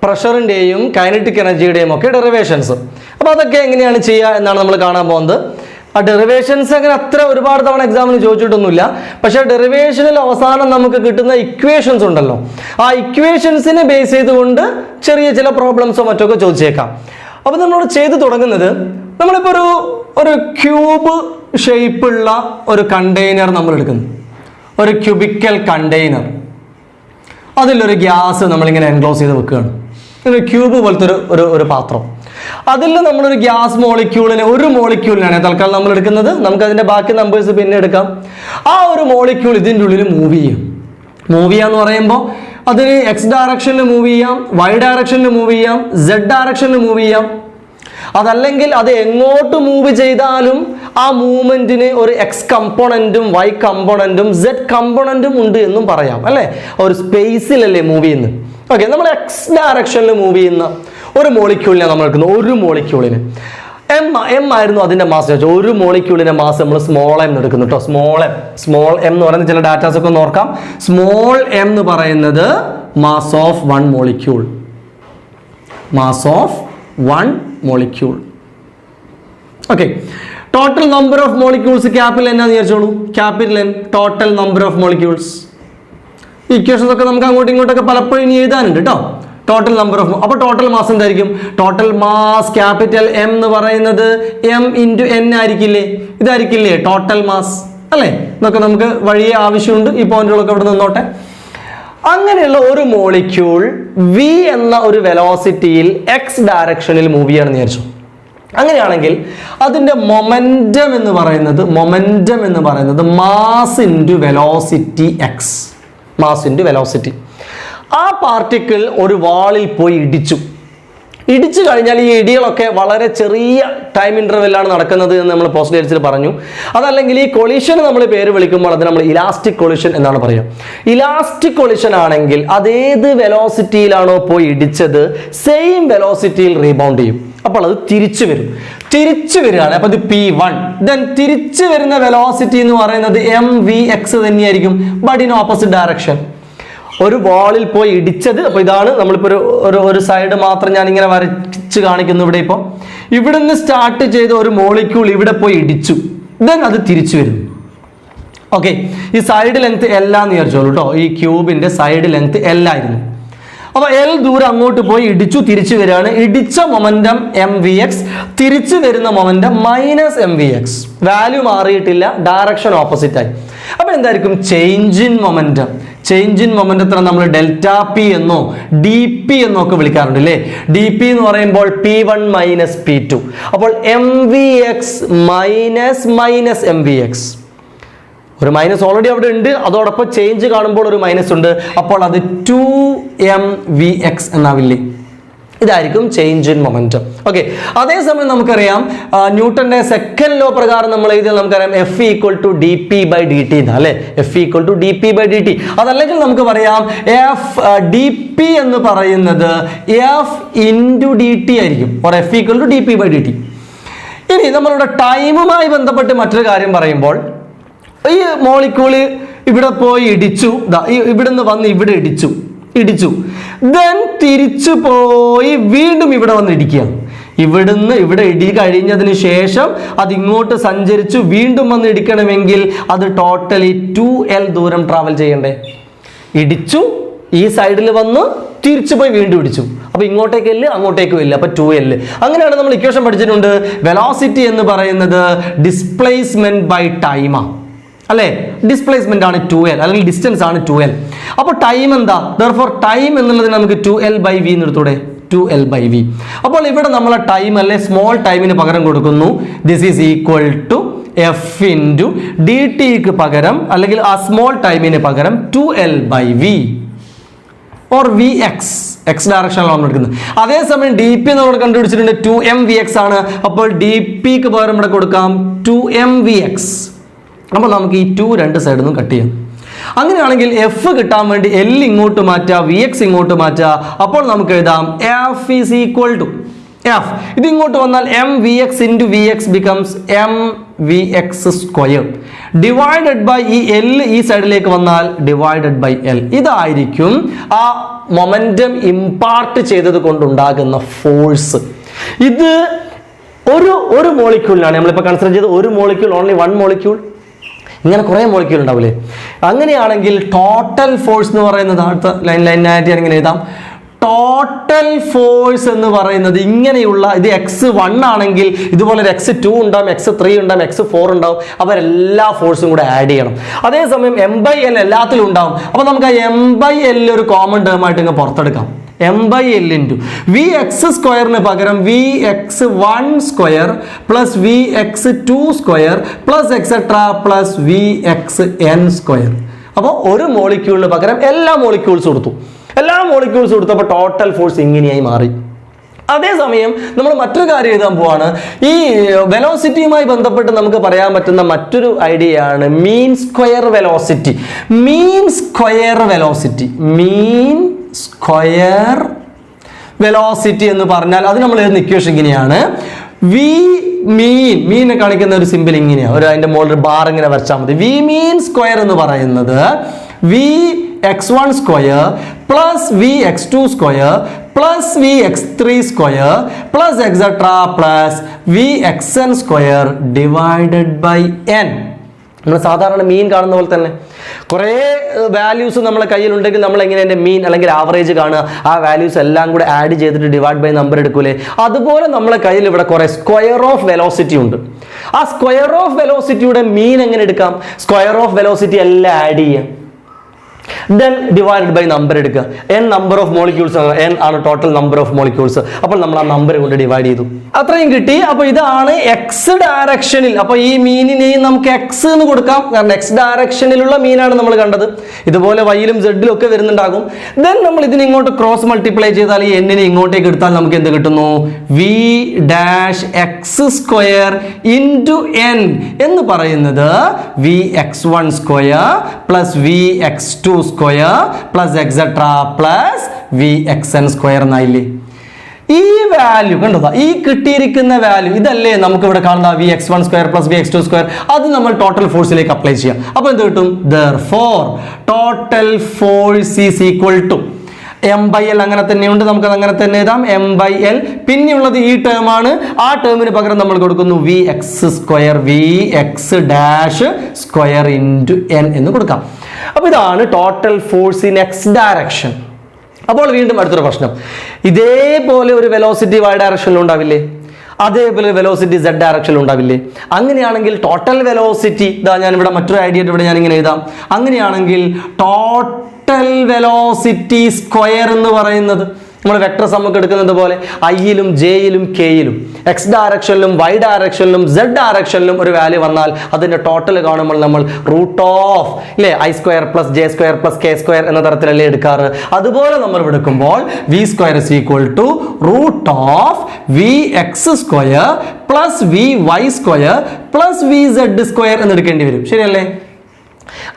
പ്രഷറിൻ്റെയും കൈനറ്റിക് എനർജിയുടെയും ഒക്കെ ഡെറിവേഷൻസ്. അപ്പോൾ അതൊക്കെ എങ്ങനെയാണ് ചെയ്യുക എന്നാണ് നമ്മൾ കാണാൻ പോകുന്നത്. ആ ഡെറിവേഷൻസ് അങ്ങനെ അത്ര ഒരുപാട് തവണ എക്സാമിന് ചോദിച്ചിട്ടൊന്നുമില്ല. പക്ഷേ ഡെറിവേഷനിൽ അവസാനം നമുക്ക് കിട്ടുന്ന ഇക്വേഷൻസ് ഉണ്ടല്ലോ, ആ ഇക്വേഷൻസിനെ ബേസ് ചെയ്തുകൊണ്ട് ചെറിയ ചില പ്രോബ്ലംസോ മറ്റൊക്കെ ചോദിച്ചേക്കാം. അപ്പോൾ നമ്മൾ ചെയ്തു തുടങ്ങുന്നത്, നമ്മളിപ്പോൾ ഒരു ക്യൂബ് ഷേപ്പുള്ള ഒരു കണ്ടെയ്നർ നമ്മൾ എടുക്കുന്നു, ഒരു ക്യൂബിക്കൽ കണ്ടെയ്നർ. അതിലൊരു ഗ്യാസ് നമ്മളിങ്ങനെ എൻക്ലോസ് ചെയ്ത് വെക്കുകയാണ്. ഒരു ക്യൂബ് പോലത്തെ ഒരു പാത്രം. അതിൽ നമ്മളൊരു ഗ്യാസ് മോളിക്യൂളിനെ, ഒരു മോളിക്യൂളിനാണ് തൽക്കാലം നമ്മൾ എടുക്കുന്നത്, നമുക്ക് അതിൻ്റെ ബാക്കി നമ്പേഴ്സ് പിന്നെ എടുക്കാം. ആ ഒരു മോളിക്യൂൾ ഇതിൻ്റെ ഉള്ളിൽ മൂവ് ചെയ്യാം. മൂവ് ചെയ്യാന്ന് പറയുമ്പോൾ അതിന് എക്സ് ഡയറക്ഷനിൽ മൂവ് ചെയ്യാം, വൈ ഡയറക്ഷനിൽ മൂവ് ചെയ്യാം, സെഡ് ഡയറക്ഷനിൽ മൂവ് ചെയ്യാം. അതല്ലെങ്കിൽ അത് എങ്ങോട്ട് മൂവ് ചെയ്താലും ആ മൂവ്മെന്റിന് ഒരു എക്സ് കമ്പോണന്റും വൈ കമ്പോണന്റും സെഡ് കമ്പോണന്റും ഉണ്ട് എന്നും പറയാം അല്ലേ? ഒരു സ്പേസിലല്ലേ മൂവ് ചെയ്യുന്നത്. ഓക്കെ, നമ്മൾ എക്സ് ഡയറക്ഷനിൽ മൂവ് ചെയ്യുന്ന ഒരു മോളിക്യൂളിനെ നമ്മൾ എടുക്കുന്നു. ഒരു മോളിക്യൂളിന് എം ആയിരുന്നു അതിന്റെ മാസ് വെച്ചാൽ, ഒരു മോളിക്യൂളിന്റെ മാസ് നമ്മൾ സ്മോൾ എം എടുക്കുന്നു കേട്ടോ. സ്മോൾ എം എന്ന് പറയുന്ന ചില ഡാറ്റാസ് ഒക്കെ നോക്കാം. സ്മോൾ എം എന്ന് പറയുന്നത് mass of 1 molecule. Mass of 1 molecule. Okay, total number of molecules capital N ആണെന്ന് വിചാരിച്ചോളൂ. Capital N, total number of molecules. Equations ഒക്കെ നമുക്ക് അങ്ങോട്ടും ഇങ്ങോട്ടൊക്കെ പലപ്പോഴും ഇനി എഴുതാനുണ്ട് കേട്ടോ. ടോട്ടൽ നമ്പർ ഓഫ്, അപ്പോൾ ടോട്ടൽ മാസ് എന്തായിരിക്കും? ടോട്ടൽ മാസ് ക്യാപിറ്റൽ എം എന്ന് പറയുന്നത് എം ഇൻറ്റു എൻ ആയിരിക്കില്ലേ? ഇതായിരിക്കില്ലേ ടോട്ടൽ മാസ് അല്ലേ? എന്നൊക്കെ നമുക്ക് വഴിയെ ആവശ്യമുണ്ട്. ഈ പോയിന്റുകളൊക്കെ ഇവിടെ നിന്നോട്ടെ. അങ്ങനെയുള്ള ഒരു മോളിക്യൂൾ വി എന്ന ഒരു വെലോസിറ്റിയിൽ എക്സ് ഡയറക്ഷനിൽ മൂവ് ചെയ്യാണെന്ന് വിചാരിച്ചു. അങ്ങനെയാണെങ്കിൽ അതിൻ്റെ മൊമെന്റം എന്ന് പറയുന്നത് mass into velocity X. Mass into velocity. ആ പാർട്ടിക്കിൾ ഒരു വാളിൽ പോയി ഇടിച്ചു കഴിഞ്ഞാൽ ഈ ഇടികളൊക്കെ വളരെ ചെറിയ ടൈം ഇന്റർവെല്ലാണ് നടക്കുന്നത് എന്ന് നമ്മൾ പോസ്റ്റുലേറ്റ്സിൽ പറഞ്ഞു. അതല്ലെങ്കിൽ ഈ കൊളിഷൻ നമ്മൾ പേര് വിളിക്കുമ്പോൾ അത് നമ്മൾ ഇലാസ്റ്റിക് കൊളിഷൻ എന്നാണ് പറയുക. ഇലാസ്റ്റിക് കൊളിഷൻ ആണെങ്കിൽ അതേത് വെലോസിറ്റിയിലാണോ പോയി ഇടിച്ചത് സെയിം വെലോസിറ്റിയിൽ റീബൗണ്ട് ചെയ്യും. അപ്പോൾ അത് തിരിച്ചു വരികയാണ്. അപ്പോൾ ഇത് P1. ദെൻ തിരിച്ചു വരുന്ന വെലോസിറ്റി എന്ന് പറയുന്നത് mvx തന്നെയായിരിക്കും, ബട്ട് ഇൻ ഓപ്പോസിറ്റ് ഡയറക്ഷൻ. ഒരു വാളിൽ പോയി ഇടിച്ചത്, അപ്പോൾ ഇതാണ് നമ്മളിപ്പോൾ ഒരു സൈഡ് മാത്രം ഞാൻ ഇങ്ങനെ വരച്ച് കാണിക്കുന്നു. ഇവിടെ ഇപ്പോൾ ഇവിടുന്ന് സ്റ്റാർട്ട് ചെയ്ത ഒരു മോളിക്യൂൾ ഇവിടെ പോയി ഇടിച്ചു, ദെൻ അത് തിരിച്ചു വരുന്നു. ഓക്കെ, ഈ സൈഡ് ലെങ്ത് L ആണെന്ന് വിചാരിച്ചോളൂ കേട്ടോ. ഈ ക്യൂബിന്റെ സൈഡ് ലെങ്ത് L ആയിരുന്നു. അപ്പോൾ L ദൂരം അങ്ങോട്ട് പോയി ഇടിച്ചു, തിരിച്ചു വരികയാണ്. ഇടിച്ച മൊമെന്റം mvx, തിരിച്ചു വരുന്ന മൊമെന്റം -mvx. വാല്യൂ മാറിയിട്ടില്ല, ഡയറക്ഷൻ ഓപ്പോസിറ്റ് ആയി. അപ്പോൾ എന്തായിരിക്കും change in momentum? Change in മൊമെന്റത്തിനെ നമ്മൾ ഡെൽറ്റ പി എന്നോ ഡി പി എന്നോ ഒക്കെ വിളിക്കാറുണ്ട് അല്ലേ? ഡി പി എന്ന് പറയുമ്പോൾ P1 മൈനസ് P2. അപ്പോൾ mvx മൈനസ് mvx. ഒരു മൈനസ് ഓൾറെഡി അവിടെ ഉണ്ട്, അതോടൊപ്പം ചേഞ്ച് കാണുമ്പോൾ ഒരു മൈനസ് ഉണ്ട്, അപ്പോൾ അത് 2mvx എന്നാവില്ലേ? ഇതായിരിക്കും ചേഞ്ച് ഇൻ മൊമെന്റം. ഓക്കെ, അതേസമയം നമുക്കറിയാം ന്യൂട്ടന്റെ സെക്കൻഡ് ലോ പ്രകാരം നമ്മൾ എഴുതിയാൽ നമുക്കറിയാം F = dp/dt അല്ലെ? F = dp/dt. അതല്ലെങ്കിൽ നമുക്ക് പറയാം dp എന്ന് പറയുന്നത് F × dt ആയിരിക്കും, or F = dp/dt. ഇനി നമ്മളുടെ ടൈമുമായി ബന്ധപ്പെട്ട് മറ്റൊരു കാര്യം പറയുമ്പോൾ, ഈ മോളിക്യൂള് ഇവിടെ പോയി ഇടിച്ചു, ഇവിടുന്ന് വന്ന് ഇവിടെ ഇടിച്ചു, ദെൻ തിരിച്ചു പോയി വീണ്ടും ഇവിടെ വന്ന് ഇടിക്കുക. ഇവിടുന്ന് ഇവിടെ ഇടി കഴിഞ്ഞതിന് ശേഷം അത് ഇങ്ങോട്ട് സഞ്ചരിച്ചു വീണ്ടും വന്ന് ഇടിക്കണമെങ്കിൽ അത് ടോട്ടലി 2l ദൂരം ട്രാവൽ ചെയ്യണ്ടേ? ഇടിച്ചു, ഈ സൈഡിൽ വന്ന് തിരിച്ചു പോയി വീണ്ടും ഇടിച്ചു, അപ്പൊ ഇങ്ങോട്ടേക്ക് L അങ്ങോട്ടേക്കും L, അപ്പൊ 2l. അങ്ങനെയാണ് നമ്മൾ ഇക്വേഷൻ പഠിച്ചിട്ടുണ്ട്. വെലോസിറ്റി എന്ന് പറയുന്നത് ഡിസ്പ്ലേസ്മെന്റ് ബൈ ടൈമാ അല്ലെ? ഡിസ്പ്ലേസ്മെന്റ് ആണ് 2l, അല്ലെങ്കിൽ ഡിസ്റ്റൻസ് ആണ് 2l. അപ്പോൾ ടൈം എന്താ? therefore ടൈം എന്നുള്ളത് നമുക്ക് 2l/v എന്ന് എടുത്തൂടെ? 2l/v. അപ്പോൾ ഇവിടെ നമ്മളെ ടൈം അല്ലെ സ്മോൾ ടൈമിന് പകരം കൊടുക്കുന്നു. This is equal to F × dt ക്ക് പകരം, അല്ലെങ്കിൽ ആ സ്മോൾ ടൈമിന് പകരം 2l/v or vx, x ഡയറക്ഷനിലാണ് നമ്മൾ എടുക്കുന്നത്. അതേസമയം dp നമ്മൾ കണ്ടുപിടിച്ചിട്ടുണ്ട് 2mvx ആണ്. അപ്പോൾ dp ക്ക് പകരം ഇവിടെ കൊടുക്കാം 2mvx. അപ്പോൾ നമുക്ക് ഈ 2 രണ്ട് സൈഡിൽ നിന്നും കട്ട് ചെയ്യാം. അങ്ങനെയാണെങ്കിൽ F കിട്ടാൻ വേണ്ടി L ഇങ്ങോട്ട് മാറ്റുക, Vx ഇങ്ങോട്ട് മാറ്റുക. അപ്പോൾ നമുക്ക് എഴുതാം F = F. ഇത് ഇങ്ങോട്ട് വന്നാൽ mvx × vx becomes mvx² divided by ഈ L ഈ സൈഡിലേക്ക് വന്നാൽ ഡിവൈഡഡ് ബൈ L. ഇതായിരിക്കും ആ മൊമെന്റം ഇമ്പാർട്ട് ചെയ്തത് കൊണ്ടുണ്ടാകുന്ന ഫോഴ്സ്. ഇത് ഒരു മോളിക്യൂളിനാണ് നമ്മളിപ്പോൾ കൺസിഡർ ചെയ്ത്, ഒരു മോളിക്യൂൾ, ഓൺലി 1 മോളിക്യൂൾ. ഇങ്ങനെ കുറേ മോളിക്യൂൾ ഉണ്ടാവില്ലേ? അങ്ങനെയാണെങ്കിൽ ടോട്ടൽ ഫോഴ്സ് എന്ന് പറയുന്നത് അടുത്ത ലൈനായിട്ട് ഇങ്ങനെ എഴുതാം. ടോട്ടൽ ഫോഴ്സ് എന്ന് പറയുന്നത് ഇങ്ങനെയുള്ള, ഇത് x1 ആണെങ്കിൽ ഇതുപോലെ ഒരു x2 ഉണ്ടാവും, x3 ഉണ്ടാവും, x4 ഉണ്ടാവും. അവരെല്ലാ ഫോഴ്സും കൂടെ ആഡ് ചെയ്യണം. അതേസമയം m/l എല്ലാത്തിലും ഉണ്ടാവും. അപ്പോൾ നമുക്ക് ആ m/l ഒരു കോമൺ ടേം ആയിട്ട് ഇങ്ങനെ പുറത്തെടുക്കാം. m/l × vx² പകരം vx1² plus vx2² plus etcetera plus vxn². അപ്പോൾ ഒരു മോളിക്യൂളിന് പകരം എല്ലാ മോളിക്യൂൾസ് കൊടുത്തു. അപ്പോൾ ടോട്ടൽ ഫോഴ്സ് ഇങ്ങനെയായി മാറി. അതേസമയം നമ്മൾ മറ്റൊരു കാര്യം എഴുതാൻ പോവാണ്. ഈ വെലോസിറ്റിയുമായി ബന്ധപ്പെട്ട് നമുക്ക് പറയാൻ പറ്റുന്ന മറ്റൊരു ഐഡിയ ആണ് mean square velocity. Mean square velocity എന്ന് പറഞ്ഞാൽ അത് നമ്മൾ എഴുതുന്ന ഇക്വേഷൻ ഇങ്ങനെയാണ്. മീനെ കാണിക്കുന്ന ഒരു സിമ്പിൾ ഇങ്ങനെയാണ്, അതിന്റെ മുകളിൽ ബാർ ഇങ്ങനെ വരച്ചാൽ മതി. v_mean² എന്ന് പറയുന്നത് vx1² plus vx2² plus vx3² plus etcetera plus vxn² divided by n. നമ്മൾ സാധാരണ മീൻ കാണുന്ന പോലെ തന്നെ കുറേ വാല്യൂസ് നമ്മളെ കയ്യിലുണ്ടെങ്കിൽ നമ്മൾ എങ്ങനെ അതിൻ്റെ മീൻ അല്ലെങ്കിൽ ആവറേജ് കാണുക? ആ വാല്യൂസ് എല്ലാം കൂടെ ആഡ് ചെയ്തിട്ട് ഡിവൈഡ് ബൈ നമ്പർ എടുക്കൂലേ? അതുപോലെ നമ്മളെ കയ്യിൽ ഇവിടെ കുറേ സ്ക്വയർ ഓഫ് വെലോസിറ്റി ഉണ്ട്. ആ സ്ക്വയർ ഓഫ് വെലോസിറ്റിയുടെ മീൻ എങ്ങനെ എടുക്കാം? സ്ക്വയർ ഓഫ് വെലോസിറ്റി എല്ലാം ആഡ് ചെയ്യാം, then divided by number എടുക്കുക. n number of molecules ആണ്, n ആണ് ടോട്ടൽ നമ്പർ ഓഫ് മോളിക്യൂൾസ്. അപ്പോൾ നമ്മൾ ആ നമ്പർ കൊണ്ട് ഡിവൈഡ് ചെയ്തു, അത്രയും കിട്ടി. അപ്പോൾ ഇതാണ് എക്സ് ഡയറക്ഷനിൽ. അപ്പോൾ ഈ മീനിനെയും നമുക്ക് എക്സ് എന്ന് കൊടുക്കാം, കാരണം എക്സ് ഡയറക്ഷനിലുള്ള മീനാണ് നമ്മൾ കണ്ടത്. ഇതുപോലെ വൈയിലും സെഡിലും ഒക്കെ വരുന്നുണ്ടാകും. ദെൻ നമ്മൾ ഇതിനെ ഇങ്ങോട്ട് ക്രോസ് മൾട്ടിപ്ലൈ ചെയ്താൽ ഈ എന്നിനെ ഇങ്ങോട്ടേക്ക് എടുത്താൽ നമുക്ക് എന്ത് കിട്ടുന്നു? v'(x² × n) എന്ന് പറയുന്നത് vx1² plus vx2² plus etcetera plus vxn² എന്നായില്ലേ? ഈ വാല്യൂ കണ്ടോ, ഈ കിട്ടിയിരിക്കുന്ന വാല്യൂ ഇതല്ലേ നമുക്ക് ഇവിടെ കാണുന്ന vx1² പ്ലസ് vx2². അത് നമ്മൾ ടോട്ടൽ ഫോഴ്സിലേക്ക് അപ്ലൈ ചെയ്യാം. അപ്പോൾ എന്ത് കിട്ടും? therefore total force is equal to m/l. അങ്ങനെ തന്നെയുണ്ട്, നമുക്കത് അങ്ങനെ തന്നെ എഴുതാം, m/l. പിന്നെയുള്ളത് ഈ ടേം ആണ്. ആ ടേമിന് പകരം നമ്മൾ കൊടുക്കുന്നു vx² vx' × n എന്ന് കൊടുക്കാം. അപ്പോൾ ഇതാണ് total force in X direction. അപ്പോൾ വീണ്ടും അടുത്തൊരു പ്രശ്നം, ഇതേപോലെ ഒരു വെലോസിറ്റി y ഡയറക്ഷനിൽ ഉണ്ടാവില്ലേ? അതേപോലെ വെലോസിറ്റി z ഡയറക്ഷനിൽ ഉണ്ടാവില്ലേ? അങ്ങനെയാണെങ്കിൽ ടോട്ടൽ വെലോസിറ്റി, ഇതാ ഞാൻ ഇവിടെ മറ്റൊരു ഐഡിയ ഇവിടെ ഞാൻ ഇങ്ങനെ എഴുതാം. അങ്ങനെയാണെങ്കിൽ ടോട്ടൽ വെലോസിറ്റി സ്ക്വയർ എന്ന് പറയുന്നത് നമ്മൾ വെക്ടർ സമ്മൊക്കെ എടുക്കുന്നത് പോലെ ഐയിലും ജെയിലും കെയിലും എക്സ് ഡയറക്ഷനിലും വൈ ഡയറക്ഷനിലും സെഡ് ഡയറക്ഷനിലും ഒരു വാല്യൂ വന്നാൽ അതിൻ്റെ ടോട്ടൽ കാണുമ്പോൾ നമ്മൾ റൂട്ട് ഓഫ് ഇല്ലേ i square plus j square plus k square എന്ന തരത്തിലല്ലേ എടുക്കാറ്. അതുപോലെ നമ്മൾ എടുക്കുമ്പോൾ v square is equal to root of v x square plus v y square plus v z square എന്ന് എടുക്കേണ്ടി വരും. ശരിയല്ലേ?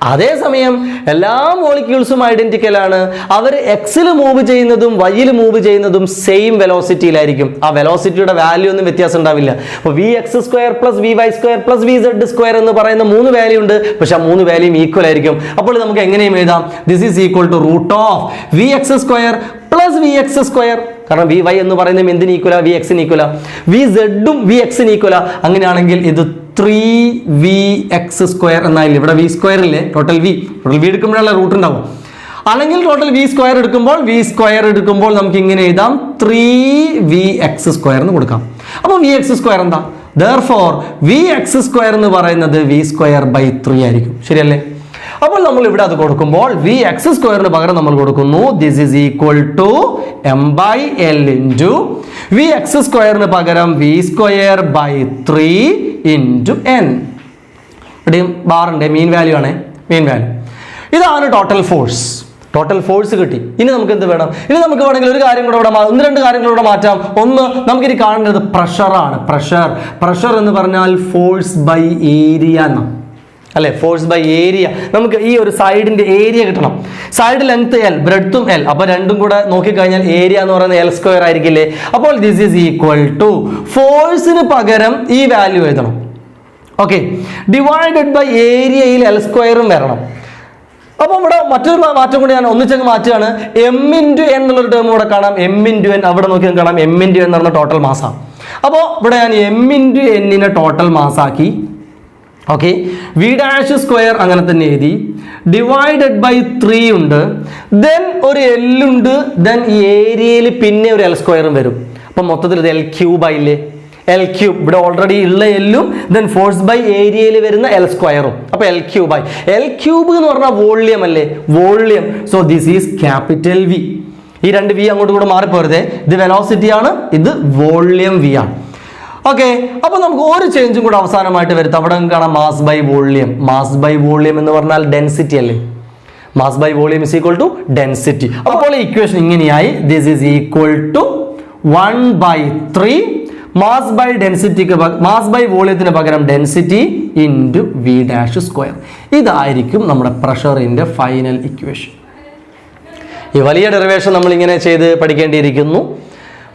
അതേസമയം എല്ലാ മോളിക്യൂൾസും ഐഡന്റിക്കൽ ആണ്. അവർ എക്സിൽ മൂവ് ചെയ്യുന്നതും വൈയിൽ മൂവ് ചെയ്യുന്നതും സെയിം വെലോസിറ്റിയിലായിരിക്കും. ആ വെലോസിറ്റിയുടെ വാല്യൂ ഒന്നും വ്യത്യാസം ഉണ്ടാവില്ല. അപ്പോൾ v x square plus v y square plus v z square എന്ന് പറയുന്ന 3 വാല്യൂ ഉണ്ട്. പക്ഷെ ആ 3 വാല്യൂം ഈക്വൽ ആയിരിക്കും. അപ്പോൾ നമുക്ക് എങ്ങനെയും എഴുതാം, this is equal to root of v x square plus v x square. കാരണം വി വൈ എന്ന് പറയുന്നത് എന്തിന് ഈക്വല? വി എക്സിന് ഈക്വല. വി സെഡും വി എക്സിന് ഈക്വല. അങ്ങനെയാണെങ്കിൽ ഇത് 3vx സ്ക്വയർ എന്നായില്ലേ? ഇവിടെ വി സ്ക്വയർ ഇല്ലേ? ടോട്ടൽ വി എടുക്കുമ്പോഴുള്ള റൂട്ട് ഉണ്ടാവും. അല്ലെങ്കിൽ ടോട്ടൽ വി സ്ക്വയർ എടുക്കുമ്പോൾ നമുക്ക് ഇങ്ങനെ എഴുതാം 3vx സ്ക്വയർ എന്ന് കൊടുക്കാം. അപ്പോൾ വി എക്സ് സ്ക്വയർ എന്താ? therefore വി എക്സ് സ്ക്വയർ എന്ന് പറയുന്നത് വി സ്ക്വയർ ബൈ 3 ആയിരിക്കും. ശരിയല്ലേ? അപ്പോൾ നമ്മൾ ഇവിടെ അത് കൊടുക്കുമ്പോൾ വി എക്സ് സ്ക്വയറിന് പകരം നമ്മൾ കൊടുക്കുന്നു this is equal to m by l into v x സ്ക്വയറിന് പകരം v square by 3 into n. ഇവിടെയും ബാറിൻ്റെ മീൻ വാല്യൂ ആണ്. മീൻ വാല്യൂ ഇതാണ് ടോട്ടൽ ഫോഴ്സ് കിട്ടി. ഇനി നമുക്ക് എന്ത് വേണം? ഇനി നമുക്ക് വേണമെങ്കിൽ ഒരു കാര്യം കൂടെ ഇവിടെ 1-2 കാര്യങ്ങളൂടെ മാറ്റാം. ഒന്ന്, നമുക്കിനി കാണേണ്ടത് പ്രഷറാണ്. പ്രഷർ എന്ന് പറഞ്ഞാൽ ഫോഴ്സ് ബൈ ഏരിയ എന്നാണ് അല്ലെ? Force by area. നമുക്ക് ഈ ഒരു സൈഡിന്റെ ഏരിയ കിട്ടണം. സൈഡ് ലെങ്ത് എൽ, ബ്രെഡ്ത്തും എൽ. അപ്പൊ രണ്ടും കൂടെ നോക്കിക്കഴിഞ്ഞാൽ ഏരിയ എന്ന് പറയുന്നത് എൽ സ്ക്വയർ ആയിരിക്കില്ലേ? അപ്പോൾ ദിസ് ഈസ് ഈക്വൽ ടു ഫോഴ്സിന് പകരം ഈ വാല്യൂ എഴുതണം. ഓക്കെ, ഡിവൈഡഡ് ബൈ ഏരിയയിൽ എൽ സ്ക്വയറും വരണം. അപ്പോൾ ഇവിടെ മറ്റൊരു മാറ്റം കൂടി ഞാൻ ഒന്നിച്ചങ്ങ് മാറ്റുകയാണ്. എം ഇൻറ്റു എൻ എന്നുള്ളൊരു ടേം ഇവിടെ കാണാം. എം ഇൻറ്റു എൻ അവിടെ നോക്കി കാണാം. എം ഇൻറ്റു എൻ എന്ന് പറഞ്ഞ ടോട്ടൽ മാസാണ്. അപ്പോൾ ഇവിടെ ഞാൻ എം ഇൻറ്റു എന്നിനെ ടോട്ടൽ മാസാക്കി. ഓക്കെ, വി ഡാഷ് സ്ക്വയർ അങ്ങനെ തന്നെ എഴുതി. ഡിവൈഡഡ് ബൈ 3 ഉണ്ട്. ദെൻ ഒരു എൽ ഉണ്ട്. ദെൻ ഈ ഏരിയയിൽ പിന്നെ ഒരു എൽ സ്ക്വയറും വരും. അപ്പം മൊത്തത്തിൽ ഇത് എൽ ക്യൂബ് ആയില്ലേ? എൽ ക്യൂബ് ഇവിടെ ഓൾറെഡി ഉള്ള എല്ലും ദെൻ ഫോഴ്സ് ബൈ ഏരിയയിൽ വരുന്ന എൽ സ്ക്വയറും. അപ്പോൾ എൽ ക്യൂബ് ആയി. എൽ ക്യൂബ് എന്ന് പറഞ്ഞാൽ വോള്യം അല്ലേ? Volume. So this is capital V. ഈ 2 വി അങ്ങോട്ട് കൂടെ മാറിപ്പോരുതേ. ഇത് വെലോസിറ്റി ആണ്, ഇത് വോള്യം വി ആണ്. ഓക്കെ, അപ്പോൾ നമുക്ക് ഒരു ചേഞ്ചും കൂടെ അവസാനമായിട്ട് വരുത്താം. അവിടെ കാണാം mass by volume. Mass by volume എന്ന് പറഞ്ഞാൽ ഡെൻസിറ്റി അല്ലേ? Mass by volume is equal to density. അപ്പോൾ ഇക്വേഷൻ ഇങ്ങനെയായി. This is equal to 1/3 mass by ഡെൻസിറ്റിക്ക് മാസ് ബൈ വോള്യത്തിന് പകരം density into V dash square. ഇതായിരിക്കും നമ്മുടെ പ്രഷറിൻ്റെ ഫൈനൽ ഇക്വേഷൻ. ഈ വലിയ ഡെറിവേഷൻ നമ്മളിങ്ങനെ ചെയ്ത് പഠിക്കേണ്ടിയിരിക്കുന്നു.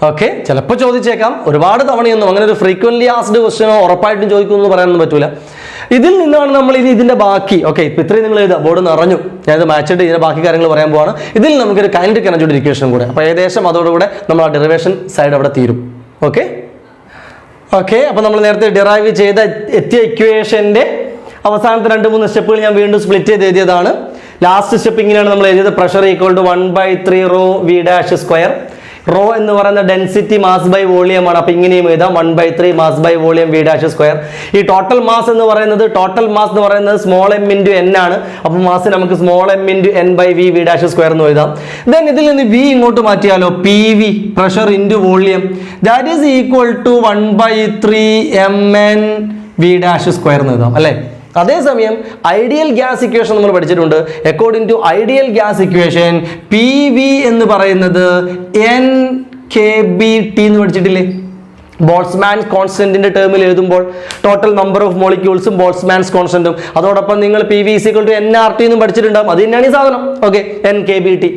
ഓക്കെ, ചിലപ്പോൾ ചോദിച്ചേക്കാം. ഒരുപാട് തവണയൊന്നും അങ്ങനെ ഒരു ഫ്രീക്വൻലി ആസ്ഡ് ക്വസ്റ്റ്യനോ ഉറപ്പായിട്ടും ചോദിക്കുമെന്ന് പറയാനൊന്നും പറ്റൂല. ഇതിൽ നിന്നാണ് നമ്മൾ ഇനി ഇതിൻ്റെ ബാക്കി. ഓക്കെ, ഇപ്പം ഇത്രയും നിങ്ങൾ എഴുതുക. ബോർഡ് നിറഞ്ഞു. ഞാനിത് മാച്ചിട്ട് ഇതിൻ്റെ ബാക്കി കാര്യങ്ങൾ പറയാൻ പോവാണ്. ഇതിൽ നമുക്കൊരു കൈനറ്റിക് എനർജിയുടെ ഇക്വേഷൻ കൂടെ. അപ്പോൾ ഏകദേശം അതോടുകൂടെ നമ്മൾ ആ ഡെറിവേഷൻ സൈഡ് അവിടെ തീരും. ഓക്കെ, അപ്പോൾ നമ്മൾ നേരത്തെ ഡിറൈവ് ചെയ്ത എത്തിയ ഇക്വേഷൻ്റെ അവസാനത്തെ 2-3 സ്റ്റെപ്പുകൾ ഞാൻ വീണ്ടും സ്പ്ലിറ്റ് ചെയ്ത് എഴുതിയതാണ്. ലാസ്റ്റ് സ്റ്റെപ്പ് ഇങ്ങനെയാണ് നമ്മൾ എഴുതിയത്. Pressure equal to 1/3 rho v dash square. Rho എന്ന് പറയുന്ന ഡെൻസിറ്റി മാസ് ബൈ വോളിയം ആണ്. അപ്പോൾ ഇങ്ങനെയും എഴുതാം 1/3 mass by volume v dash square. ഈ ടോട്ടൽ മാസ് എന്ന് പറയുന്നത് സ്മോൾ എം ഇൻറ്റു എൻ ആണ്. അപ്പോൾ മാസ് നമുക്ക് small M into N by V V dash square എന്ന് എഴുതാം. ദെൻ ഇതിൽ നിന്ന് വി ഇങ്ങോട്ട് മാറ്റിയാലോ? P V, pressure into volume, that is equal to 1/3 M N V dash square എന്ന് എഴുതാം അല്ലേ? അതേസമയം ഐഡിയൽ ഗ്യാസ് ഇക്വേഷൻ നമ്മൾ പഠിച്ചിട്ടുണ്ട്. According to ideal gas equation P V എന്ന് പറയുന്നത് എൻ കെ ബി ടി എന്ന് പഠിച്ചിട്ടില്ലേ? ബോൾട്സ്മാൻ കോൺസ്റ്റന്റിന്റെ ടേമിൽ എഴുതുമ്പോൾ ടോട്ടൽ നമ്പർ ഓഫ് മോളിക്യൂൾസും ബോൾട്സ്മാൻസ് കോൺസ്റ്റന്റും അതോടൊപ്പം നിങ്ങൾ p v equal to n r t എന്നും പഠിച്ചിട്ടുണ്ടാകും. അത് തന്നെയാണ് ഈ സാധനം. Okay, n k B t.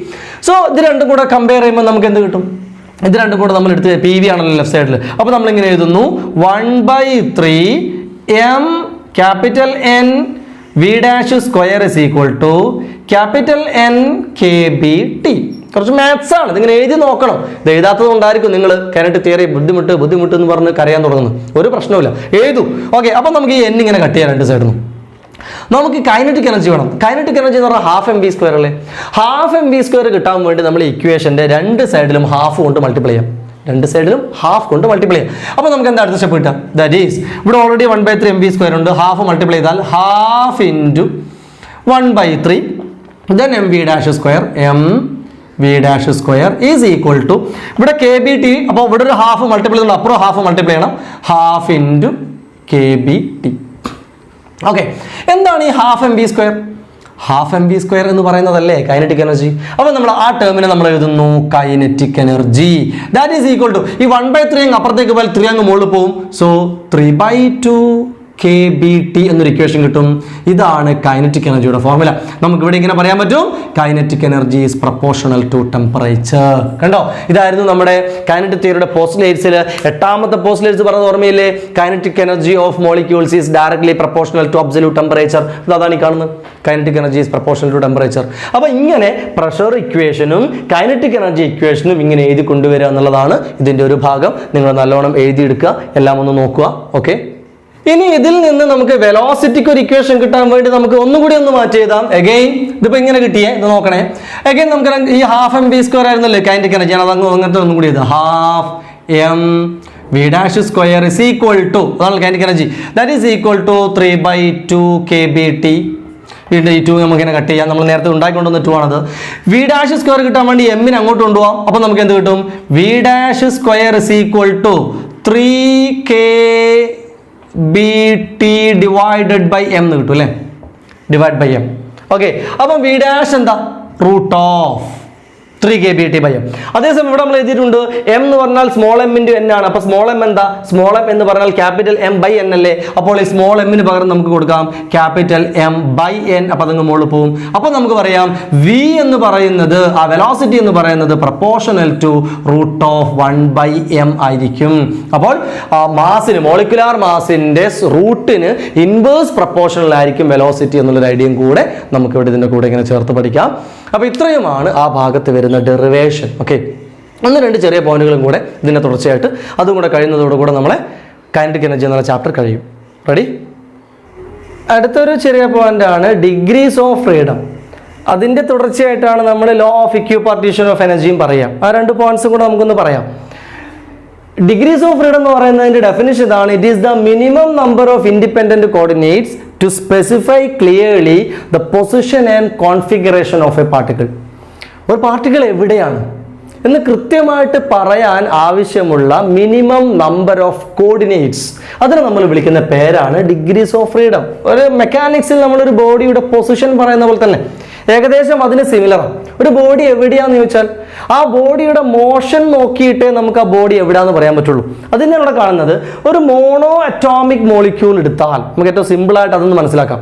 So ഇത് രണ്ടും കൂടെ കമ്പയർ ചെയ്യുമ്പോൾ നമുക്ക് എന്ത് കിട്ടും? ഇത് രണ്ടും കൂടെ നമ്മൾ എടുത്ത് പി വി ആണല്ലോ ലെഫ്റ്റ് സൈഡിൽ. അപ്പോൾ നമ്മളിങ്ങനെ എഴുതുന്നു 1/3 m capital n V dash square is equal to capital n k B t. കുറച്ച് മാത്സ് ആണ്, ഇതിങ്ങനെ എഴുതി നോക്കണം. ഇത് എഴുതാത്തത് കൊണ്ടായിരിക്കും നിങ്ങൾ കൈനറ്റിക് തിയറി ബുദ്ധിമുട്ട് എന്ന് പറഞ്ഞ് കരയാൻ തുടങ്ങുന്നത്. ഒരു പ്രശ്നമില്ല, എഴുതൂ. ഓക്കെ, അപ്പം നമുക്ക് ഈ എൻ ഇങ്ങനെ കട്ട് ചെയ്യാൻ 2 സൈഡിൽ നിന്നും. നമുക്ക് കൈനറ്റിക് എനർജി വേണം. കൈനറ്റിക് എനർജി എന്ന് പറഞ്ഞാൽ ½ mv² അല്ലേ? ½ mv² കിട്ടാൻ വേണ്ടി നമ്മൾ ഇക്വേഷൻ്റെ 2 സൈഡിലും ഹാഫ് കൊണ്ട് മൾട്ടിപ്ലൈ ചെയ്യാം. 2 സൈഡിലും ഹാഫ് കൊണ്ട് മൾട്ടിപ്ലൈ ചെയ്യാം. അപ്പോൾ നമുക്ക് എന്താ അടുത്ത സ്റ്റെപ്പ് കിട്ടുക? ദാറ്റ് ഈസ് ഇവിടെ ഓൾറെഡി 1/3 mv² ഉണ്ട്. ഹാഫ് മൾട്ടിപ്ലൈ ചെയ്താൽ ½ into 1/3 then m V dash square m V dash square is equal to ഇവിടെ കെ ബി ടി. അപ്പോൾ ഇവിടെ ഒരു ഹാഫ് മൾട്ടിപ്ലൈ ചെയ്യണം, അപ്പുറം ഹാഫ് മൾട്ടിപ്ലൈ ചെയ്യണം, half into k B t. Okay, എന്താണ് ഈ half M B square? Half M B square എന്ന് പറയുന്നതല്ലേ കൈനറ്റിക് എനർജി. അപ്പോൾ നമ്മൾ ആ ടേമിനെ നമ്മൾ എഴുതുന്നു kinetic energy. That is equal to ഈ 1/3 അങ്ങ് അപ്പുറത്തേക്ക് പോയാൽ 3 അങ്ങ് മുകളിൽ പോവും. സോ 3/2 കെ ബി ടി എന്നൊരു ഇക്വേഷൻ കിട്ടും. ഇതാണ് കൈനറ്റിക് എനർജിയുടെ ഫോർമുല. നമുക്ക് ഇവിടെ ഇങ്ങനെ പറയാൻ പറ്റും, kinetic energy is proportional to temperature. കണ്ടോ, ഇതായിരുന്നു നമ്മുടെ കൈനറ്റിക് തിയറിയുടെ പോസ്റ്റുലേറ്റ്സിൽ 8ാമത്തെ പോസ്റ്റുലേറ്റ്സ് പറഞ്ഞത് ഓർമ്മയില്ലേ? Kinetic energy of molecules is directly proportional to absolute temperature. അതാണ് ഈ കാണുന്നത്, kinetic energy is proportional to temperature. അപ്പോൾ ഇങ്ങനെ പ്രഷർ ഇക്വേഷനും കൈനറ്റിക് എനർജി ഇക്വേഷനും ഇങ്ങനെ എഴുതി കൊണ്ടുവരിക എന്നുള്ളതാണ് ഇതിൻ്റെ ഒരു ഭാഗം. നിങ്ങൾ നല്ലോണം എഴുതിയെടുക്കുക, എല്ലാം ഒന്ന് നോക്കുക. ഓക്കെ, ഇനി ഇതിൽ നിന്ന് നമുക്ക് വെലോസിറ്റിക്ക് ഒരു ഇക്വേഷൻ കിട്ടാൻ വേണ്ടി നമുക്ക് ഒന്നുകൂടി ഒന്ന് മാറ്റി എഴുതാം. എഗെയിൻ ഇതിപ്പോൾ ഇങ്ങനെ കിട്ടിയേ, ഇത് നോക്കണേ. എഗെയിൻ നമുക്ക് ഈ ഹാഫ് എം ബി സ്ക്വയർ ആയിരുന്നല്ലേ കൈനറ്റിക് എനർജി, അത് അങ്ങനത്തെ ഒന്നും കൂടി എഴുതാം. Half M V dash square is equal to, അതാണ് kinetic energy, that is equal to 3/2 K B T. വീണ്ടും ഈ 2 നമുക്കിങ്ങനെ കട്ട് ചെയ്യാം. നമ്മൾ നേരത്തെ ഉണ്ടാക്കിക്കൊണ്ടുവന്ന 2 ആണത്. വി ഡാഷ് സ്ക്വയർ കിട്ടാൻ വേണ്ടി എമ്മിന് അങ്ങോട്ട് കൊണ്ടുപോകാം. അപ്പോൾ നമുക്ക് എന്ത് കിട്ടും? V dash square is equal to 3k b t divided by m എന്ന് കിട്ടും അല്ലേ, ഡിവൈഡ് ബൈ എം. ഓക്കെ, അപ്പം വി ഡാഷ് എന്താ? Root of 3k b t by m. അതേസമയം ഇവിടെ നമ്മൾ എഴുതിയിട്ടുണ്ട് എം എന്ന് പറഞ്ഞാൽ സ്മോൾ എം ഇൻറ്റു എൻ ആണ്. അപ്പോൾ സ്മോൾ എം എന്താ? സ്മോൾ എം എന്ന് പറഞ്ഞാൽ ക്യാപിറ്റൽ എം ബൈ എൻ അല്ലേ. അപ്പോൾ ഈ സ്മോൾ എമ്മിന് പകരം നമുക്ക് കൊടുക്കാം ക്യാപിറ്റൽ എം ബൈ എൻ. അപ്പോൾ അതങ്ങ് മുകളിൽ പോകും. അപ്പോൾ നമുക്ക് പറയാം വി എന്ന് പറയുന്നത്, ആ വെലോസിറ്റി എന്ന് പറയുന്നത് proportional to root of 1/m ആയിരിക്കും. അപ്പോൾ മാസിന്, മോളിക്കുലാർ മാസിന്റെ റൂട്ടിന് ഇൻവേഴ്സ് പ്രൊപ്പോർഷണൽ ആയിരിക്കും വെലോസിറ്റി എന്നുള്ളൊരു ഐഡിയയും കൂടെ നമുക്ക് ഇവിടെ ഇതിൻ്റെ കൂടെ ഇങ്ങനെ ചേർത്ത് പഠിക്കാം. അപ്പോൾ ഇത്രയുമാണ് ആ ഭാഗത്ത് വരുന്ന ഡെറിവേഷൻ. ഓക്കെ, 1-2 ചെറിയ പോയിന്റുകളും കൂടെ ഇതിൻ്റെ തുടർച്ചയായിട്ട് അതും കൂടെ കഴിയുന്നതോടുകൂടെ നമ്മളെ കൈനറ്റിക് എനർജി എന്നുള്ള ചാപ്റ്റർ കഴിയും. റെഡി? അടുത്തൊരു ചെറിയ പോയിന്റാണ് ഡിഗ്രീസ് ഓഫ് ഫ്രീഡം. അതിൻ്റെ തുടർച്ചയായിട്ടാണ് നമ്മൾ ലോ ഓഫ് ഇക്വിപാർട്ടീഷൻ ഓഫ് എനർജിയും പറയാം. ആ 2 പോയിന്റ്സും കൂടെ നമുക്കൊന്ന് പറയാം. ഡിഗ്രീസ് ഓഫ് ഫ്രീഡം എന്ന് പറയുന്നതിൻ്റെ ഡെഫിനിഷൻ ഇതാണ്: it is the minimum number of independent coordinates to specify clearly the position and configuration of a particle. ഒരു പാർട്ടിക്കിൾ എവിടെയാണ് എന്ന് കൃത്യമായിട്ട് പറയാൻ ആവശ്യമുള്ള മിനിമം നമ്പർ ഓഫ് കോർഡിനേറ്റ്സ്, അതിനെ നമ്മൾ വിളിക്കുന്ന പേരാണ് ഡിഗ്രീസ് ഓഫ് ഫ്രീഡം. ഒരു മെക്കാനിക്സിൽ നമ്മളൊരു ബോഡിയുടെ പൊസിഷൻ പറയുന്ന പോലെ തന്നെ ഏകദേശം അതിന് സിമിലറാണ്. ഒരു ബോഡി എവിടെയാന്ന് ചോദിച്ചാൽ ആ ബോഡിയുടെ മോഷൻ നോക്കിയിട്ടേ നമുക്ക് ആ ബോഡി എവിടെയാന്ന് പറയാൻ പറ്റുള്ളൂ. അതിനെ അവിടെ കാണുന്നത് ഒരു മോണോ അറ്റോമിക് മോളിക്യൂൾ എടുത്താൽ നമുക്ക് ഏറ്റവും സിമ്പിളായിട്ട് അതൊന്ന് മനസ്സിലാക്കാം.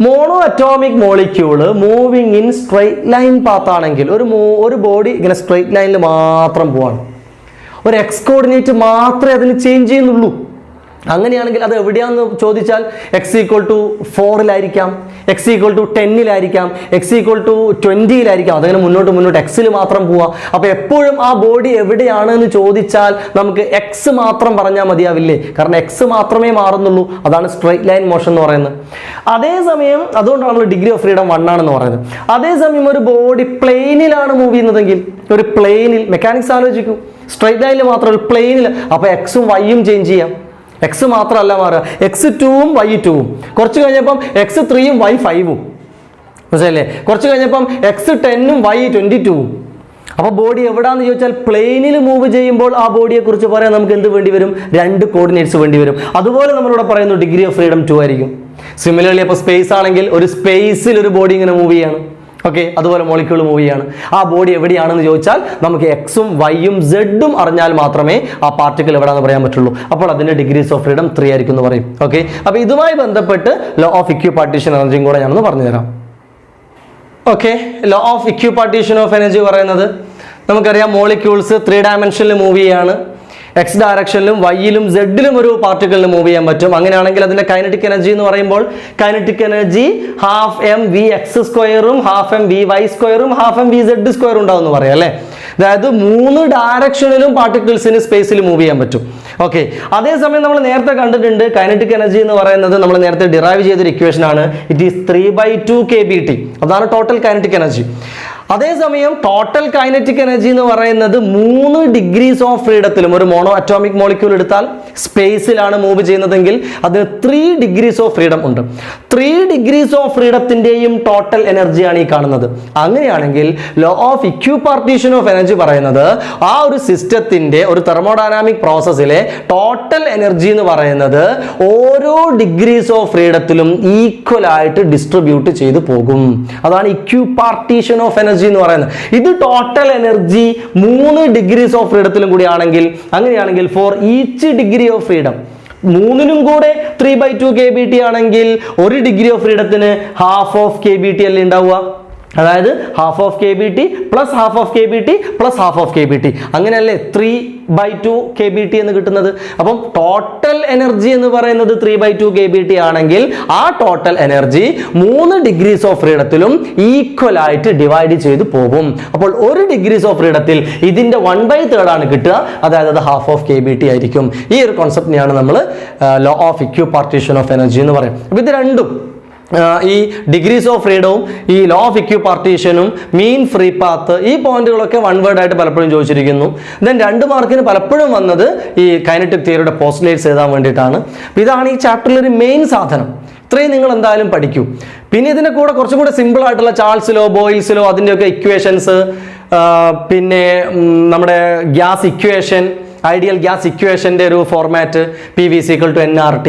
Mono atomic molecule moving in straight line path ആണെങ്കിൽ ഒരു ബോഡി ഇങ്ങനെ സ്ട്രെയിറ്റ് ലൈനിൽ മാത്രം പോവാണ്. ഒരു എക്സ് കോർഡിനേറ്റ് മാത്രമേ അതിന് ചേഞ്ച് ചെയ്യുന്നുള്ളൂ. അങ്ങനെയാണെങ്കിൽ അത് എവിടെയാണെന്ന് ചോദിച്ചാൽ x=4 x=10 x=20 അതങ്ങനെ മുന്നോട്ട് എക്സിൽ മാത്രം പോവാ. അപ്പോൾ എപ്പോഴും ആ ബോഡി എവിടെയാണ് എന്ന് ചോദിച്ചാൽ നമുക്ക് എക്സ് മാത്രം പറഞ്ഞാൽ മതിയാവില്ലേ? കാരണം എക്സ് മാത്രമേ മാറുന്നുള്ളൂ. അതാണ് സ്ട്രെയിറ്റ് ലൈൻ മോഷൻ എന്ന് പറയുന്നത്. അതേസമയം അതുകൊണ്ടാണ് നമ്മൾ ഡിഗ്രി ഓഫ് ഫ്രീഡം 1 ആണെന്ന് പറയുന്നത്. അതേസമയം ഒരു ബോഡി പ്ലെയിനിലാണ് മൂവ് ചെയ്യുന്നതെങ്കിൽ, ഒരു പ്ലെയിനിൽ മെക്കാനിക്സ് ആലോചിക്കൂ, സ്ട്രെയിറ്റ് ലൈനിൽ മാത്രം ഒരു പ്ലെയിനിൽ, അപ്പോൾ എക്സും വൈയും ചേഞ്ച് ചെയ്യാം. എക്സ് മാത്രമല്ല മാറുക, x2ഉം y2ഉം. കുറച്ച് കഴിഞ്ഞപ്പം x3ഉം y5ഉം, മനസ്സിലല്ലേ? കുറച്ച് കഴിഞ്ഞപ്പം x10ഉം y22ഉം. അപ്പോൾ ബോഡി എവിടാന്ന് ചോദിച്ചാൽ പ്ലെയിനിൽ മൂവ് ചെയ്യുമ്പോൾ ആ ബോഡിയെ കുറിച്ച് പറയാൻ നമുക്ക് എന്ത് വേണ്ടി വരും? 2 കോർഡിനേറ്റ്സ് വേണ്ടി വരും. അതുപോലെ നമ്മളിവിടെ പറയുന്നു ഡിഗ്രി ഓഫ് ഫ്രീഡം 2 ആയിരിക്കും. സിമിലർലി അപ്പോൾ സ്പേസ് ആണെങ്കിൽ ഒരു സ്പേസിൽ ഒരു ബോഡി ഇങ്ങനെ മൂവ് ചെയ്യാണ്. ഓക്കെ, അതുപോലെ മോളിക്യൂൾ മൂവ് ചെയ്യാണ്. ആ ബോഡി എവിടെയാണെന്ന് ചോദിച്ചാൽ നമുക്ക് എക്സും വൈയും സെഡും അറിഞ്ഞാൽ മാത്രമേ ആ പാർട്ടിക്കിൾ എവിടെയാണെന്ന് പറയാൻ പറ്റുള്ളൂ. അപ്പോൾ അതിൻ്റെ ഡിഗ്രീസ് ഓഫ് ഫ്രീഡം 3 ആയിരിക്കും എന്ന് പറയും. ഓക്കെ, അപ്പോൾ ഇതുമായി ബന്ധപ്പെട്ട് ലോ ഓഫ് ഇക്വിപാർട്ടീഷൻ എനർജിയും കൂടെ ഞാനൊന്ന് പറഞ്ഞുതരാം. Okay, law of equipartition of energy പറയുന്നത് നമുക്കറിയാം, മോളിക്യൂൾസ് 3 ഡയമെൻഷനിൽ മൂവ് ചെയ്യാണ്. എക്സ് ഡയറക്ഷനിലും വൈയിലും സെഡിലും ഒരു പാർട്ടിക്കിളിന് മൂവ് ചെയ്യാൻ പറ്റും. അങ്ങനെയാണെങ്കിൽ അതിന്റെ കൈനറ്റിക് എനർജി എന്ന് പറയുമ്പോൾ കൈനറ്റിക് എനർജി ½mv(x²ഉം ½mvy²ഉം ½mvz² ഉണ്ടാവും എന്ന് പറയാം അല്ലേ? അതായത് 3 ഡയറക്ഷനിലും പാർട്ടിക്കിൾസിന് സ്പേസിൽ മൂവ് ചെയ്യാൻ പറ്റും. ഓക്കെ, അതേസമയം നമ്മൾ നേരത്തെ കണ്ടിട്ടുണ്ട് കൈനറ്റിക് എനർജി എന്ന് പറയുന്നത് നമ്മൾ നേരത്തെ ഡിറൈവ് ചെയ്തൊരു ഇക്വേഷൻ ആണ്. It is 3/2 kBT. അതാണ് ടോട്ടൽ കൈനറ്റിക് എനർജി. അതേസമയം ടോട്ടൽ കൈനറ്റിക് എനർജി എന്ന് പറയുന്നത് 3 ഡിഗ്രീസ് ഓഫ് ഫ്രീഡത്തിലും, ഒരു മോണോ അറ്റോമിക് മോളിക്യൂൾ എടുത്താൽ സ്പേസിലാണ് മൂവ് ചെയ്യുന്നതെങ്കിൽ അതിന് 3 ഡിഗ്രീസ് ഓഫ് ഫ്രീഡം ഉണ്ട്. 3 ഡിഗ്രീസ് ഓഫ് ഫ്രീഡത്തിന്റെയും ടോട്ടൽ എനർജിയാണ് ഈ കാണുന്നത്. അങ്ങനെയാണെങ്കിൽ law of equipartition of energy പറയുന്നത് ആ ഒരു സിസ്റ്റത്തിന്റെ, ഒരു തെർമോഡൈനാമിക് പ്രോസസ്സിലെ ടോട്ടൽ എനർജി എന്ന് പറയുന്നത് ഓരോ ഡിഗ്രീസ് ഓഫ് ഫ്രീഡത്തിലും ഈക്വൽ ആയിട്ട് ഡിസ്ട്രിബ്യൂട്ട് ചെയ്തു പോകും. അതാണ് ഇക്വിപാർട്ടീഷൻ ഓഫ് എനർജി എന്ന് പറയുന്നത്. ഇത് ടോട്ടൽ എനർജി 3 ഡിഗ്രീസ് ഓഫ് ഫ്രീഡത്തിലും കൂടി ആണെങ്കിൽ, അങ്ങനെയാണെങ്കിൽ for each degree of freedom, 3നും കൂടെ 3/2 kBT ആണെങ്കിൽ 1 ഡിഗ്രി ഓഫ് ഫ്രീഡത്തിന് ഹാഫ് ഓഫ് kBT അല്ലേ ഉണ്ടാവുക. അതായത് half of kBT plus half of kBT plus half of kBT, അങ്ങനെയല്ലേ 3/2 kBT എന്ന് കിട്ടുന്നത്. അപ്പം ടോട്ടൽ എനർജി എന്ന് പറയുന്നത് 3/2 kBT ആണെങ്കിൽ ആ ടോട്ടൽ എനർജി 3 ഡിഗ്രീസ് ഓഫ് ഫ്രീഡത്തിലും ഈക്വൽ ആയിട്ട് ഡിവൈഡ് ചെയ്ത് പോകും. അപ്പോൾ 1 ഡിഗ്രീസ് ഓഫ് ഫ്രീഡത്തിൽ ഇതിന്റെ 1/3 ആണ് കിട്ടുക, അതായത് അത് ഹാഫ് ഓഫ് kBT ആയിരിക്കും. ഈ ഒരു കോൺസെപ്റ്റിനെയാണ് നമ്മൾ law of equipartition of energy എന്ന് പറയും. അപ്പോൾ ഇത് രണ്ടും, ഈ ഡിഗ്രീസ് ഓഫ് ഫ്രീഡവും ഈ ലോ ഓഫ് ഇക്വിപാർട്ടീഷനും മീൻ ഫ്രീ പാത്ത്, ഈ പോയിന്റുകളൊക്കെ 1 വേർഡ് ആയിട്ട് പലപ്പോഴും ചോദിച്ചിരിക്കുന്നു. ദെൻ 2 മാർക്കിന് പലപ്പോഴും വന്നത് ഈ കൈനറ്റിക് തിയറിയുടെ പോസ്റ്റ്ലേറ്റ്സ് എഴുതാൻ വേണ്ടിയിട്ടാണ്. ഇതാണ് ഈ ചാപ്റ്ററിലൊരു മെയിൻ സാധനം. ഇത്രയും നിങ്ങൾ എന്തായാലും പഠിക്കൂ. പിന്നെ ഇതിൻ്റെ കൂടെ കുറച്ചും കൂടെ സിമ്പിൾ ആയിട്ടുള്ള ചാൾസ് ലോ, ബോയിൽസ് ലോ, അതിൻ്റെയൊക്കെ ഇക്വേഷൻസ്, പിന്നെ നമ്മുടെ ഗ്യാസ് ഇക്വേഷൻ, ഐഡിയൽ ഗ്യാസ് ഇക്വേഷൻ്റെ ഒരു format, PV = nRT,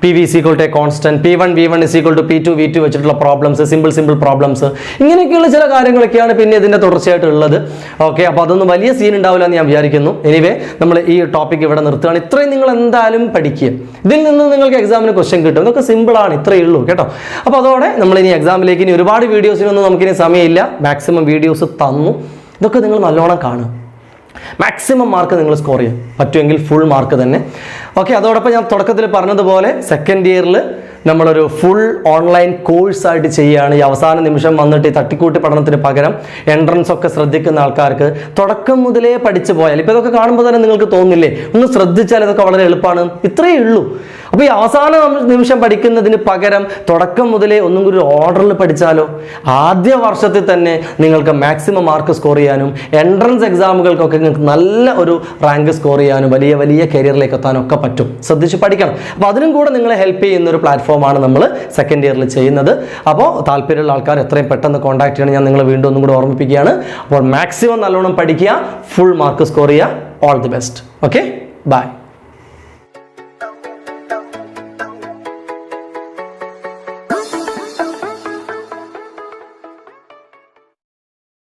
PV = a constant, P1 V1 = P2 V2 വെച്ചിട്ടുള്ള പ്രോബ്ലംസ്, സിമ്പിൾ പ്രോബ്ലംസ്, ഇങ്ങനെയൊക്കെയുള്ള ചില കാര്യങ്ങളൊക്കെയാണ് പിന്നെ ഇതിൻ്റെ തുടർച്ചയായിട്ടുള്ളത്. ഓക്കെ, അപ്പോൾ അതൊന്നും വലിയ സീൻ ഉണ്ടാവില്ല എന്ന് ഞാൻ വിചാരിക്കുന്നു. എനിവേ, നമ്മൾ ഈ ടോപ്പിക് ഇവിടെ നിർത്തുകയാണ്. ഇത്രയും നിങ്ങൾ എന്തായാലും പഠിക്കുക. ഇതിൽ നിന്ന് നിങ്ങൾക്ക് എക്സാമിന് ക്വസ്റ്റ്യൻ കിട്ടും. ഇതൊക്കെ സിമ്പിളാണ്, ഇത്രയേ ഉള്ളൂ കേട്ടോ. അപ്പോൾ അതോടെ നമ്മളിനി എക്സാമിലേക്ക് ഇനി ഒരുപാട് വീഡിയോസിനൊന്നും നമുക്കിനി സമയമില്ല. മാക്സിമം വീഡിയോസ് തന്നു. ഇതൊക്കെ നിങ്ങൾ നല്ലോണം കാണുക. മാക്സിമം മാർക്ക് നിങ്ങൾ സ്കോർ ചെയ്യാം, പറ്റുമെങ്കിൽ ഫുൾ മാർക്ക് തന്നെ. ഓക്കെ, അതോടൊപ്പം ഞാൻ തുടക്കത്തിൽ പറഞ്ഞതുപോലെ സെക്കൻഡ് ഇയറിൽ നമ്മളൊരു ഫുൾ ഓൺലൈൻ കോഴ്സായിട്ട് ചെയ്യുകയാണ്. ഈ അവസാന നിമിഷം വന്നിട്ട് ഈ തട്ടിക്കൂട്ടി പഠനത്തിന് പകരം എൻട്രൻസ് ഒക്കെ ശ്രദ്ധിക്കുന്ന ആൾക്കാർക്ക് തുടക്കം മുതലേ പഠിച്ചു പോയാൽ, ഇപ്പോൾ ഇതൊക്കെ കാണുമ്പോൾ തന്നെ നിങ്ങൾക്ക് തോന്നില്ലേ, ഒന്ന് ശ്രദ്ധിച്ചാൽ ഇതൊക്കെ വളരെ എളുപ്പമാണ്, ഇത്രയേ ഉള്ളൂ. അപ്പോൾ ഈ അവസാന നിമിഷം പഠിക്കുന്നതിന് പകരം തുടക്കം മുതലേ ഒന്നും കൂടി ഒരു ഓർഡറിൽ പഠിച്ചാലോ, ആദ്യ വർഷത്തിൽ തന്നെ നിങ്ങൾക്ക് മാക്സിമം മാർക്ക് സ്കോർ ചെയ്യാനും എൻട്രൻസ് എക്സാമുകൾക്കൊക്കെ നിങ്ങൾക്ക് നല്ല ഒരു റാങ്ക് സ്കോർ ചെയ്യാനും വലിയ വലിയ കരിയറിലേക്ക് എത്താനും ഒക്കെ പറ്റും. ശ്രദ്ധിച്ച് പഠിക്കണം. അപ്പോൾ അതിനും കൂടെ നിങ്ങളെ ഹെൽപ്പ് ചെയ്യുന്ന ഒരു പ്ലാറ്റ്ഫോമാണ് നമ്മൾ സെക്കൻഡ് ഇയറിൽ ചെയ്യുന്നത്. അപ്പോൾ താല്പര്യമുള്ള ആൾക്കാർ എത്രയും പെട്ടെന്ന് കോൺടാക്ട് ചെയ്യണം. ഞാൻ നിങ്ങളെ വീണ്ടും ഒന്നും കൂടെ ഓർമ്മിപ്പിക്കുകയാണ്. അപ്പോൾ മാക്സിമം നല്ലോണം പഠിക്കുക, ഫുൾ മാർക്ക് സ്കോർ ചെയ്യുക. All the best. Okay, by.